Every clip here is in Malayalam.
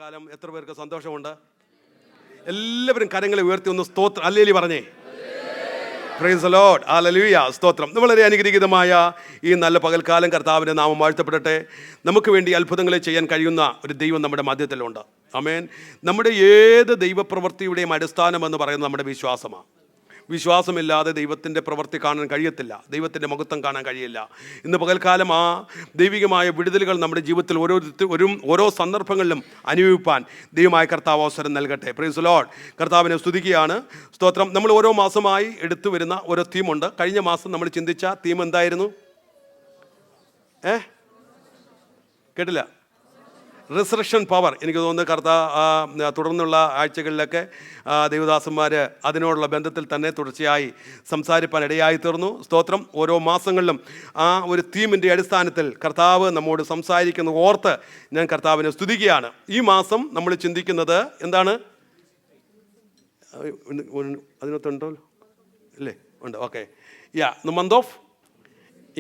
പകൽക്കാലം എത്ര പേർക്ക് സന്തോഷമുണ്ട്? എല്ലാവരും കരങ്ങളെ ഉയർത്തി ഒന്ന് സ്തോത്രം ഹല്ലേലൂയ പറഞ്ഞേ. പ്രൈസ് ദി ലോർഡ്, ഹല്ലേലൂയ, സ്തോത്രം. വളരെ അനുഗ്രഹീതമായ ഈ നല്ല പകൽക്കാലം കർത്താവിൻ്റെ നാമം വാഴ്ത്തപ്പെടട്ടെ. നമുക്ക് വേണ്ടി അത്ഭുതങ്ങളെ ചെയ്യാൻ കഴിയുന്ന ഒരു ദൈവം നമ്മുടെ മധ്യത്തിലുണ്ട്. ആമേൻ. നമ്മുടെ ഏത് ദൈവപ്രവൃത്തിയുടെയും അടിസ്ഥാനം എന്ന് പറയുന്നത് നമ്മുടെ വിശ്വാസമാണ്. വിശ്വാസമില്ലാതെ ദൈവത്തിൻ്റെ പ്രവൃത്തി കാണാൻ കഴിയത്തില്ല, ദൈവത്തിൻ്റെ മഹത്വം കാണാൻ കഴിയില്ല. ഇന്ന് പകൽക്കാലം ആ ദൈവികമായ വിടുതലുകൾ നമ്മുടെ ജീവിതത്തിൽ ഓരോ സന്ദർഭങ്ങളിലും അനുഭവിപ്പാൻ ദൈവമായ കർത്താവ് അവസരം നൽകട്ടെ. Praise the Lord. കർത്താവിനെ സ്തുതിക്കുകയാണ്. സ്തോത്രം. നമ്മൾ ഓരോ മാസമായി എടുത്തു വരുന്ന ഓരോ തീമുണ്ട്. കഴിഞ്ഞ മാസം നമ്മൾ ചിന്തിച്ച തീം എന്തായിരുന്നു? കേട്ടില്ല? Resurrection power. എനിക്ക് തോന്നുന്നു തുടർന്നുള്ള ആഴ്ചകളിലൊക്കെ ദൈവദാസന്മാർ അതിനോടുള്ള ബന്ധത്തിൽ തന്നെ തുടർച്ചയായി സംസാരിപ്പാൻ ഇടയായി തീർന്നു. സ്തോത്രം. ഓരോ മാസങ്ങളിലും ആ ഒരു തീമിൻ്റെ അടിസ്ഥാനത്തിൽ കർത്താവ് നമ്മോട് സംസാരിക്കുന്ന ഓർത്ത് ഞാൻ കർത്താവിനെ സ്തുതിക്കുകയാണ്. ഈ മാസം നമ്മൾ ചിന്തിക്കുന്നത് എന്താണ്? അതിനകത്തുണ്ടോ? ഇല്ലേ? ഉണ്ട്. Okay. The month of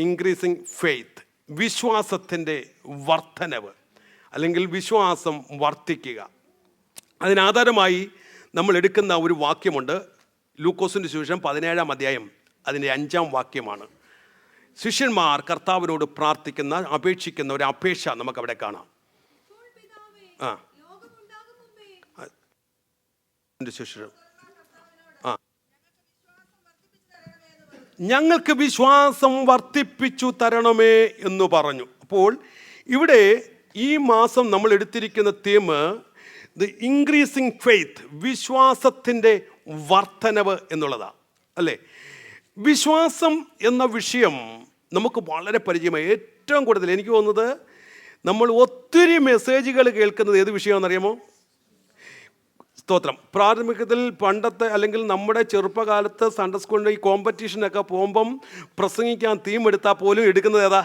increasing faith. വിശ്വാസത്തിൻ്റെ വർധനവ് അല്ലെങ്കിൽ വിശ്വാസം വർദ്ധിക്കുക. അതിനാധാരമായി നമ്മൾ എടുക്കുന്ന ഒരു വാക്യമുണ്ട്. ലൂക്കോസിൻ്റെ സുവിശേഷം 17-ാം അധ്യായം അതിൻ്റെ 5-ാം വാക്യമാണ്. ശിഷ്യന്മാർ കർത്താവിനോട് പ്രാർത്ഥിക്കുന്ന, അപേക്ഷിക്കുന്ന ഒരു അപേക്ഷ നമുക്കവിടെ കാണാം. ഞങ്ങൾക്ക് വിശ്വാസം വർദ്ധിപ്പിച്ചു തരണമേ എന്ന് പറഞ്ഞു. അപ്പോൾ ഇവിടെ ഈ മാസം നമ്മൾ എടുത്തിരിക്കുന്ന തീം ദി ഇൻക്രീസിങ് ഫെയ്ത്ത്, വിശ്വാസത്തിൻ്റെ വർധനവ് എന്നുള്ളതാണ്, അല്ലേ? വിശ്വാസം എന്ന വിഷയം നമുക്ക് വളരെ പരിചയമായി. ഏറ്റവും കൂടുതൽ എനിക്ക് തോന്നുന്നത് നമ്മൾ ഒത്തിരി മെസ്സേജുകൾ കേൾക്കുന്നത് ഏത് വിഷയമാണെന്നറിയാമോ? സ്തോത്രം. പ്രാഥമികത്തിൽ പണ്ടത്തെ അല്ലെങ്കിൽ നമ്മുടെ ചെറുപ്പകാലത്ത് സൺഡേ സ്കൂളിൻ്റെ ഈ കോമ്പറ്റീഷനൊക്കെ പോകുമ്പം പ്രസംഗിക്കാൻ തീം എടുത്താൽ പോലും എടുക്കുന്നത് ഏതാ?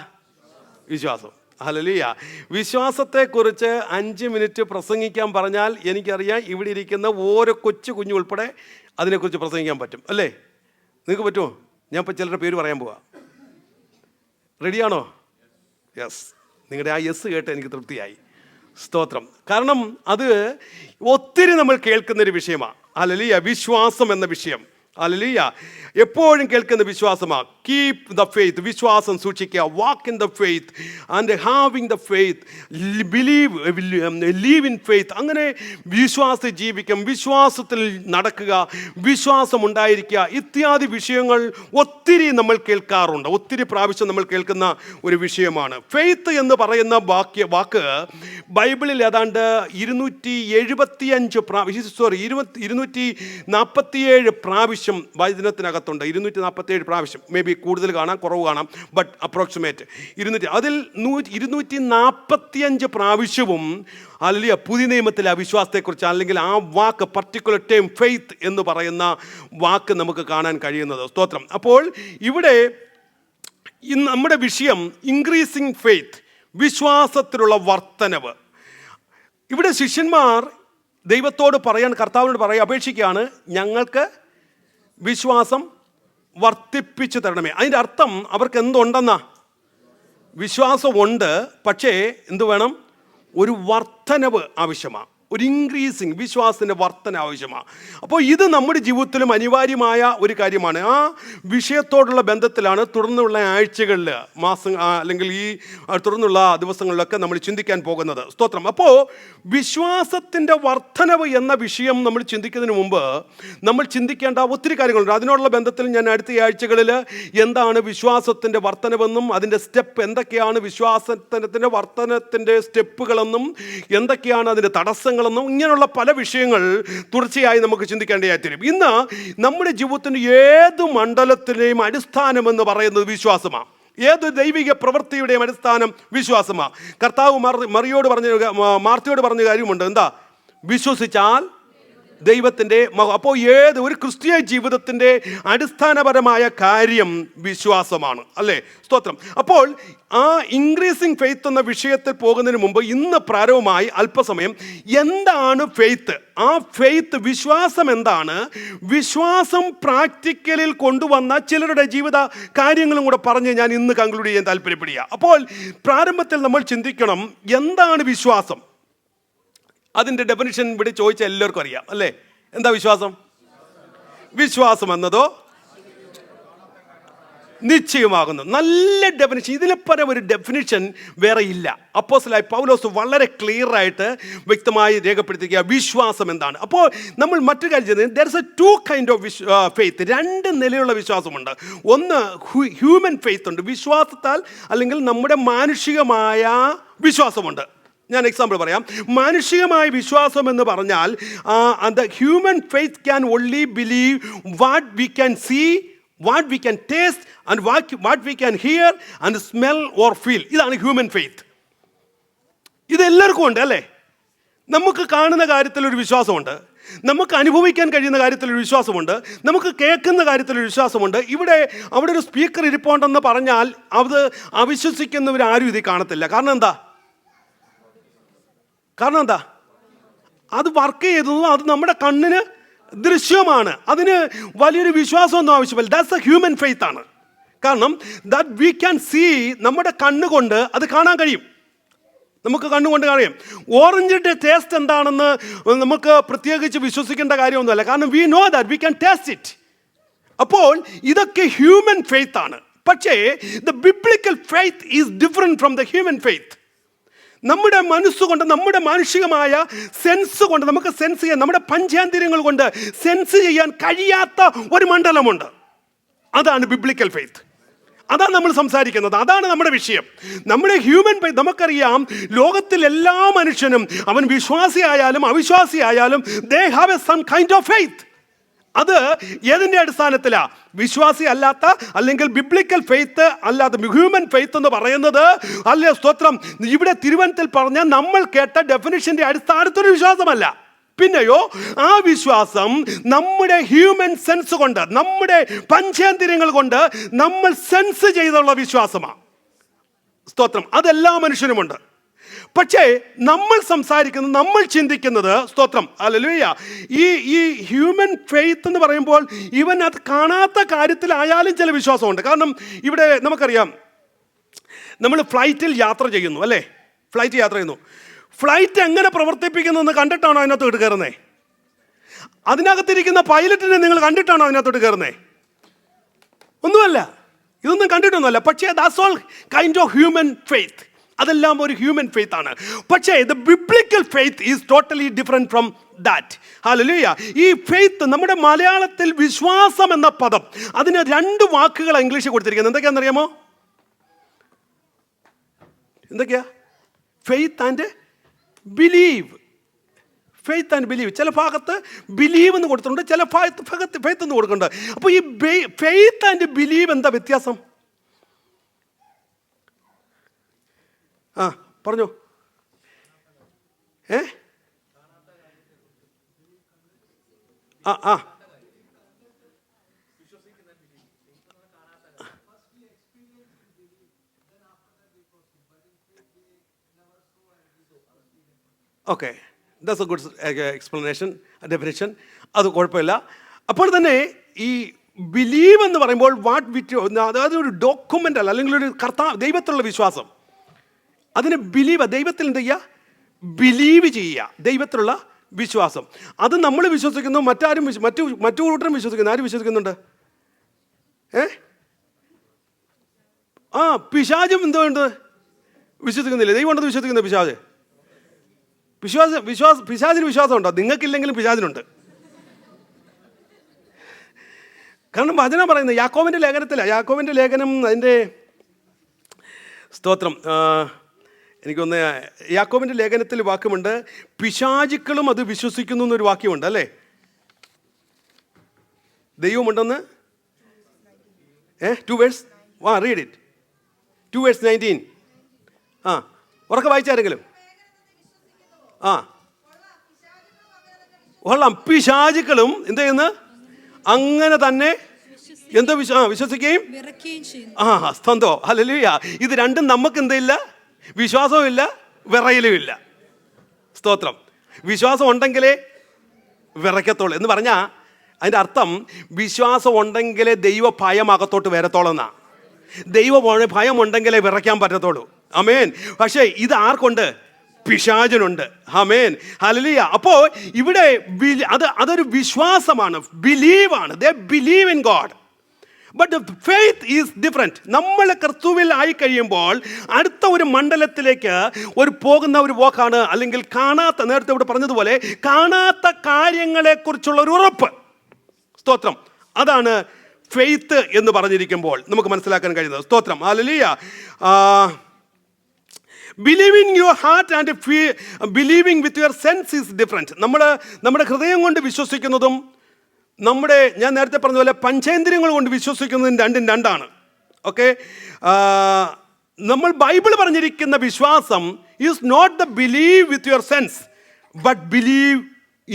വിശ്വാസം. ഹല്ലേലൂയ. വിശ്വാസത്തെക്കുറിച്ച് 5 മിനിറ്റ് പ്രസംഗിക്കാൻ പറഞ്ഞാൽ എനിക്കറിയാം ഇവിടെ ഇരിക്കുന്ന ഓരോ കൊച്ചു കുഞ്ഞു ഉൾപ്പെടെ അതിനെക്കുറിച്ച് പ്രസംഗിക്കാൻ പറ്റും, അല്ലേ? നിങ്ങൾക്ക് പറ്റുമോ? ഞാൻ ഇപ്പോൾ ചിലരുടെ പേര് പറയാൻ പോവാ. റെഡിയാണോ? യെസ്. നിങ്ങളുടെ ആ യെസ് കേട്ട് എനിക്ക് തൃപ്തിയായി. സ്തോത്രം. കാരണം അത് ഒത്തിരി നമ്മൾ കേൾക്കുന്നൊരു വിഷയമാണ്. ഹല്ലേലൂയ. വിശ്വാസം എന്ന വിഷയം. ഹല്ലേലൂയ. എപ്പോഴും കേൾക്കുന്ന വിശ്വാസമാണ്. Keep the faith. വിശ്വാസം സൂക്ഷിക്കുക. Walk in the faith and having the faith. Leave in faith. അങ്ങനെ വിശ്വാസത്തിൽ ജീവിക്കും, വിശ്വാസത്തിൽ നടക്കുക, വിശ്വാസം ഉണ്ടായിരിക്കുക ഇത്യാദി വിഷയങ്ങൾ ഒത്തിരി നമ്മൾ കേൾക്കാറുണ്ട്. ഒത്തിരി പ്രാവശ്യം നമ്മൾ കേൾക്കുന്ന ഒരു വിഷയമാണ്. ഫെയ്ത്ത് എന്ന് പറയുന്ന വാക്ക് ബൈബിളിൽ ഏതാണ്ട് 247 പ്രാവശ്യം വചനത്തിനകത്തുണ്ട്. 247 പ്രാവശ്യം. മേ ബി കൂടുതൽ കാണാം, കുറവ് കാണാം, ബട്ട് അപ്രോക്സിമേറ്റ് 200. അതിൽ 245 പ്രാവശ്യവും അല്ലെങ്കിൽ പുതിയ നിയമത്തിലെ അവിശ്വാസത്തെക്കുറിച്ച് അല്ലെങ്കിൽ ആ വാക്ക് പർട്ടിക്കുലർ ടൈം ഫെയ്ത്ത് എന്ന് പറയുന്ന വാക്ക് നമുക്ക് കാണാൻ കഴിയുന്നത്. സ്തോത്രം. അപ്പോൾ ഇവിടെ നമ്മുടെ വിഷയം ഇൻക്രീസിങ് ഫെയ്ത്ത്, വിശ്വാസത്തിലുള്ള വർധനവ്. ഇവിടെ ശിഷ്യന്മാർ ദൈവത്തോട് പറയാൻ, കർത്താവിനോട് പറയാൻ അപേക്ഷിക്കുകയാണ്, ഞങ്ങൾക്ക് വിശ്വാസം വർദ്ധിപ്പിച്ചു തരണമേ. അതിൻ്റെ അർത്ഥം അവർക്ക് എന്തുണ്ടെന്നാ? വിശ്വാസമുണ്ട്, പക്ഷേ എന്ത് വേണം? ഒരു വർധനവ് ആവശ്യമാണ്. ഒരു ഇൻക്രീസിങ് വിശ്വാസത്തിൻ്റെ വർധന ആവശ്യമാണ്. അപ്പോൾ ഇത് നമ്മുടെ ജീവിതത്തിലും അനിവാര്യമായ ഒരു കാര്യമാണ്. ആ വിഷയത്തോടുള്ള ബന്ധത്തിലാണ് തുടർന്നുള്ള ആഴ്ചകളിൽ, അല്ലെങ്കിൽ ഈ തുടർന്നുള്ള ദിവസങ്ങളിലൊക്കെ നമ്മൾ ചിന്തിക്കാൻ പോകുന്നത്. സ്തോത്രം. അപ്പോൾ വിശ്വാസത്തിൻ്റെ വർധനവ് എന്ന വിഷയം നമ്മൾ ചിന്തിക്കുന്നതിന് മുമ്പ് നമ്മൾ ചിന്തിക്കേണ്ട ഒത്തിരി കാര്യങ്ങളുണ്ട്. അതിനോടുള്ള ബന്ധത്തിൽ ഞാൻ അടുത്ത ആഴ്ചകളിൽ എന്താണ് വിശ്വാസത്തിൻ്റെ വർധനവെന്നും അതിൻ്റെ സ്റ്റെപ്പ് എന്തൊക്കെയാണ്, വിശ്വാസത്തിൻ്റെ വർധനത്തിൻ്റെ സ്റ്റെപ്പുകളെന്നും എന്തൊക്കെയാണ് അതിൻ്റെ തടസ്സങ്ങൾ, ഇങ്ങനെയുള്ള പല വിഷയങ്ങൾ തുടർച്ചയായി നമുക്ക് ചിന്തിക്കേണ്ടതായി തീരും. ഇന്ന് നമ്മുടെ ജീവിതത്തിൻ്റെ ഏത് മണ്ഡലത്തിലെയും അടിസ്ഥാനം എന്ന് പറയുന്നത് വിശ്വാസമാണ്. ഏത് ദൈവിക പ്രവൃത്തിയുടെയും അടിസ്ഥാനം വിശ്വാസമാണ്. കർത്താവ് മാർത്തയോട് പറഞ്ഞ കാര്യമുണ്ട്. എന്താ? വിശ്വസിച്ചാൽ ദൈവത്തിൻ്റെ അപ്പോൾ ഒരു ക്രിസ്തീയ ജീവിതത്തിൻ്റെ അടിസ്ഥാനപരമായ കാര്യം വിശ്വാസമാണ്, അല്ലേ? സ്തോത്രം. അപ്പോൾ ആ ഇൻക്രീസിങ് ഫെയ്ത്ത് എന്ന വിഷയത്തിൽ പോകുന്നതിന് മുമ്പ് ഇന്ന് പ്രാരംഭമായി അല്പസമയം എന്താണ് ഫെയ്ത്ത്, ആ ഫെയ്ത്ത് വിശ്വാസം എന്താണ്, വിശ്വാസം പ്രാക്ടിക്കലിൽ കൊണ്ടുവന്ന ചിലരുടെ ജീവിത കാര്യങ്ങളും കൂടെ പറഞ്ഞ് ഞാൻ ഇന്ന് കൺക്ലൂഡ് ചെയ്യാൻ താല്പര്യപ്പെടുക. അപ്പോൾ പ്രാരംഭത്തിൽ നമ്മൾ ചിന്തിക്കണം, എന്താണ് വിശ്വാസം? അതിൻ്റെ ഡെഫിനിഷൻ ഇവിടെ ചോദിച്ചാൽ എല്ലാവർക്കും അറിയാം അല്ലേ? എന്താ വിശ്വാസം? വിശ്വാസം എന്നതോ നിശ്ചയമാകുന്നു. നല്ല ഡെഫിനിഷൻ. ഇതിനെ പരം ഒരു ഡെഫിനിഷൻ വേറെ ഇല്ല. അപ്പോസ്തലനായ പൗലോസ് വളരെ ക്ലിയർ ആയിട്ട് വ്യക്തമായി രേഖപ്പെടുത്തിക്കുക വിശ്വാസം എന്താണ്. അപ്പോൾ നമ്മൾ മറ്റൊരു കാര്യം ചെയ്യുന്നത്, there is a two kind of faith. രണ്ട് നിലയുള്ള വിശ്വാസമുണ്ട്. ഒന്ന് ഹ്യൂമൻ ഫെയ്ത്ത് ഉണ്ട്, വിശ്വാസത്താൽ അല്ലെങ്കിൽ നമ്മുടെ മാനുഷികമായ വിശ്വാസമുണ്ട്. ഞാൻ എക്സാമ്പിൾ പറയാം. മാനുഷികമായ വിശ്വാസം എന്ന് പറഞ്ഞാൽ the human faith can only believe what we can see, what we can taste and what we can hear and smell or feel. ഇതാണ് ഹ്യൂമൻ ഫെയ്ത്ത്. ഇതെല്ലാവർക്കും ഉണ്ട് അല്ലേ? നമുക്ക് കാണുന്ന കാര്യത്തിലൊരു വിശ്വാസമുണ്ട്, നമുക്ക് അനുഭവിക്കാൻ കഴിയുന്ന കാര്യത്തിലൊരു വിശ്വാസമുണ്ട്, നമുക്ക് കേൾക്കുന്ന കാര്യത്തിലൊരു വിശ്വാസമുണ്ട്. അവിടെ ഒരു സ്പീക്കർ ഇരിപ്പുണ്ടെന്ന് പറഞ്ഞാൽ അത് അവിശ്വസിക്കുന്നവരാരും ഇതിൽ കാണത്തില്ല. കാരണം എന്താ? അത് വർക്ക് ചെയ്തതും അത് നമ്മുടെ കണ്ണിന് ദൃശ്യമാണ്. അതിന് വലിയൊരു വിശ്വാസമൊന്നും ആവശ്യമില്ല. ദാറ്റ്സ് എ ഹ്യൂമൻ ഫെയ്ത്ത് ആണ്. കാരണം ദാറ്റ് വി ക്യാൻ സീ, നമ്മുടെ കണ്ണുകൊണ്ട് അത് കാണാൻ കഴിയും. നമുക്ക് കണ്ണുകൊണ്ട് കാണാം. ഓറഞ്ചിൻ്റെ ടേസ്റ്റ് എന്താണെന്ന് നമുക്ക് പ്രത്യേകിച്ച് വിശ്വസിക്കേണ്ട കാര്യമൊന്നുമല്ല. കാരണം we know that we can taste it. അപ്പോൾ ഇതൊക്കെ ഹ്യൂമൻ ഫെയ്ത്ത് ആണ്. പക്ഷേ the biblical faith is different from the human faith. നമ്മുടെ മനസ്സുകൊണ്ട്, നമ്മുടെ മാനുഷികമായ സെൻസ് കൊണ്ട് നമുക്ക് സെൻസ് ചെയ്യാൻ, നമ്മുടെ പഞ്ചേന്ദ്രിയങ്ങൾ കൊണ്ട് സെൻസ് ചെയ്യാൻ കഴിയാത്ത ഒരു മണ്ഡലമുണ്ട്. അതാണ് ബിബ്ലിക്കൽ ഫെയ്ത്ത്. അതാണ് നമ്മൾ സംസാരിക്കുന്നത്. അതാണ് നമ്മുടെ വിഷയം. നമ്മുടെ ഹ്യൂമൻ ഫെയ്ത്ത്, നമുക്കറിയാം ലോകത്തിൽ എല്ലാ മനുഷ്യനും, അവൻ വിശ്വാസിയായാലും അവിശ്വാസിയായാലും, they have a some kind of faith. അത് ഏതിൻ്റെ അടിസ്ഥാനത്തിലാണ്? വിശ്വാസി അല്ലാത്ത അല്ലെങ്കിൽ ബിബ്ലിക്കൽ ഫെയ്ത്ത് അല്ലാത്ത ഹ്യൂമൻ ഫെയ്ത്ത് എന്ന് പറയുന്നത് അല്ലേ സ്തോത്രം, ഇവിടെ തിരുവനന്തപുരത്തിൽ പറഞ്ഞ നമ്മൾ കേട്ട ഡെഫിനിഷൻ്റെ അടിസ്ഥാനത്തൊരു വിശ്വാസമല്ല. പിന്നെയോ ആ വിശ്വാസം നമ്മുടെ ഹ്യൂമൻ സെൻസ് കൊണ്ട്, നമ്മുടെ പഞ്ചേന്ദ്രിയങ്ങൾ കൊണ്ട് നമ്മൾ സെൻസ് ചെയ്തുള്ള വിശ്വാസമാണ്. സ്തോത്രം. അതെല്ലാ മനുഷ്യനുമുണ്ട്. പക്ഷേ നമ്മൾ സംസാരിക്കുന്നത്, നമ്മൾ ചിന്തിക്കുന്നത്, സ്തോത്രം ഹല്ലേലൂയ, ഈ ഹ്യൂമൻ ഫെയ്ത്ത് എന്ന് പറയുമ്പോൾ ഇവൻ അത് കാണാത്ത കാര്യത്തിലായാലും ചില വിശ്വാസമുണ്ട്. കാരണം ഇവിടെ നമുക്കറിയാം, നമ്മൾ ഫ്ലൈറ്റിൽ യാത്ര ചെയ്യുന്നു അല്ലേ? ഫ്ലൈറ്റ് എങ്ങനെ പ്രവർത്തിപ്പിക്കുന്നതെന്ന് കണ്ടിട്ടാണോ അതിനകത്തോട്ട് കയറുന്നത്? അതിനകത്തിരിക്കുന്ന പൈലറ്റിനെ നിങ്ങൾ കണ്ടിട്ടാണോ അതിനകത്തോട്ട് കയറുന്നത്? ഒന്നുമല്ല, ഇതൊന്നും കണ്ടിട്ടൊന്നുമല്ല. പക്ഷേ that's all kind of human faith. അതെല്ലാം ഒരു ഹ്യൂമൻ ഫെയ്ത്ത് ആണ്. പക്ഷേ the biblical faith is totally different from that. Hallelujah. ഈ ഫെയ്ത്ത്, നമ്മുടെ മലയാളത്തിൽ വിശ്വാസം എന്ന പദം, അതിന് രണ്ട് വാക്കുകൾ ഇംഗ്ലീഷിൽ കൊടുത്തിരിക്കുന്നത്. എന്തൊക്കെയാണെന്നറിയാമോ? എന്തൊക്കെയാ? Faith and believe. Faith and believe. ചില ഭാഗത്ത് ബിലീവ് എന്ന് കൊടുത്തിട്ടുണ്ട്, ചില ഭാഗത്ത് ഫെയ്ത്ത് എന്ന് കൊടുക്കുന്നുണ്ട്. അപ്പോൾ ഈ ഫെയ്ത്ത് ആൻഡ് ബിലീവ് എന്താ വ്യത്യാസം? പറഞ്ഞോ. Okay, that's A good explanation, definition. അത് കുഴപ്പമില്ല. അപ്പോൾ തന്നെ ഈ ബിലീവ് എന്ന് പറയുമ്പോൾ അതായത് ഒരു ഡോക്യുമെൻ്റ് അല്ല, അല്ലെങ്കിൽ ഒരു ദൈവത്തിലുള്ള വിശ്വാസം. അതിന് ബിലീവ്, ദൈവത്തിൽ എന്ത് ചെയ്യുക? ബിലീവ് ചെയ്യുക, ദൈവത്തിലുള്ള വിശ്വാസം. അത് നമ്മൾ വിശ്വസിക്കുന്നു, മറ്റു കൂട്ടരും വിശ്വസിക്കുന്നു. ആരും വിശ്വസിക്കുന്നുണ്ട്? പിശാചും എന്തുകൊണ്ട് വിശ്വസിക്കുന്നില്ല? ദൈവം ഉണ്ടെന്ന് വിശ്വസിക്കുന്നത് പിശാചിന് വിശ്വാസമുണ്ടോ? നിങ്ങൾക്കില്ലെങ്കിലും പിശാചിനുണ്ട്. കാരണം വചനം പറയുന്നത് യാക്കോബിൻ്റെ ലേഖനം അതിൻ്റെ സ്തോത്രം, എനിക്കൊന്ന് യാക്കോബിൻ്റെ ലേഖനത്തിൽ വാക്യമുണ്ട്, പിശാചുക്കളും അത് വിശ്വസിക്കുന്നു എന്നൊരു വാക്യമുണ്ട് അല്ലേ? ദൈവമുണ്ടെന്ന് 2 verse, read it. 2 verse 19. ഉറക്കെ വായിച്ചാരെങ്കിലും? പിശാചുക്കളും എന്ത് ചെയ്യുന്നു? അങ്ങനെ തന്നെ എന്തോ വിശ്വസിക്കുകയും സ്തോത്രം ഹല്ലേലൂയ. ഇത് രണ്ടും നമുക്ക് എന്തില്ല? വിശ്വാസവും ഇല്ല, വിറയലും ഇല്ല. സ്തോത്രം. വിശ്വാസം ഉണ്ടെങ്കിലേ വിറയ്ക്കത്തുള്ളൂ എന്ന് പറഞ്ഞാൽ അതിൻ്റെ അർത്ഥം വിശ്വാസം ഉണ്ടെങ്കിലേ ദൈവ ഭയം അകത്തോട്ട് വരത്തോളം എന്നാ. ദൈവ ഭയം ഉണ്ടെങ്കിലേ വിറയ്ക്കാൻ പറ്റത്തുള്ളൂ. ആമേൻ. പക്ഷേ ഇത് ആർക്കുണ്ട്? പിശാചനുണ്ട്. ആമേൻ, ഹല്ലേലൂയ. അപ്പോൾ ഇവിടെ അതൊരു വിശ്വാസമാണ്, ബിലീവാണ്. They believe in God. But faith is different. നമ്മൾ ക്രിസ്തുവിൽ ആയി കഴിയുമ്പോൾ അടുത്ത ഒരു മണ്ഡലത്തിലേക്ക് പോകുന്ന ഒരു വാക്കാണ്, അല്ലെങ്കിൽ കാണാത്ത, നേരത്തെ ഇവിടെ പറഞ്ഞതുപോലെ കാണാത്ത കാര്യങ്ങളെക്കുറിച്ചുള്ള ഒരു ഉറപ്പ്. സ്തോത്രം. അതാണ് ഫെയ്ത്ത് എന്ന് പറഞ്ഞിരിക്കുമ്പോൾ നമുക്ക് മനസ്സിലാക്കാൻ കഴിയുന്നത്. സ്തോത്രം, hallelujah. Believing your heart and believing with your sense is different. നമ്മുടെ ഹൃദയം കൊണ്ട് വിശ്വസിക്കുന്നതും ഞാൻ നേരത്തെ പറഞ്ഞ പോലെ പഞ്ചേന്ദ്രിയങ്ങൾ കൊണ്ട് വിശ്വസിക്കുന്നതും രണ്ടും രണ്ടാണ്. ഓക്കെ, നമ്മൾ ബൈബിൾ പറഞ്ഞിരിക്കുന്ന വിശ്വാസം is not the believe with your sense, but believe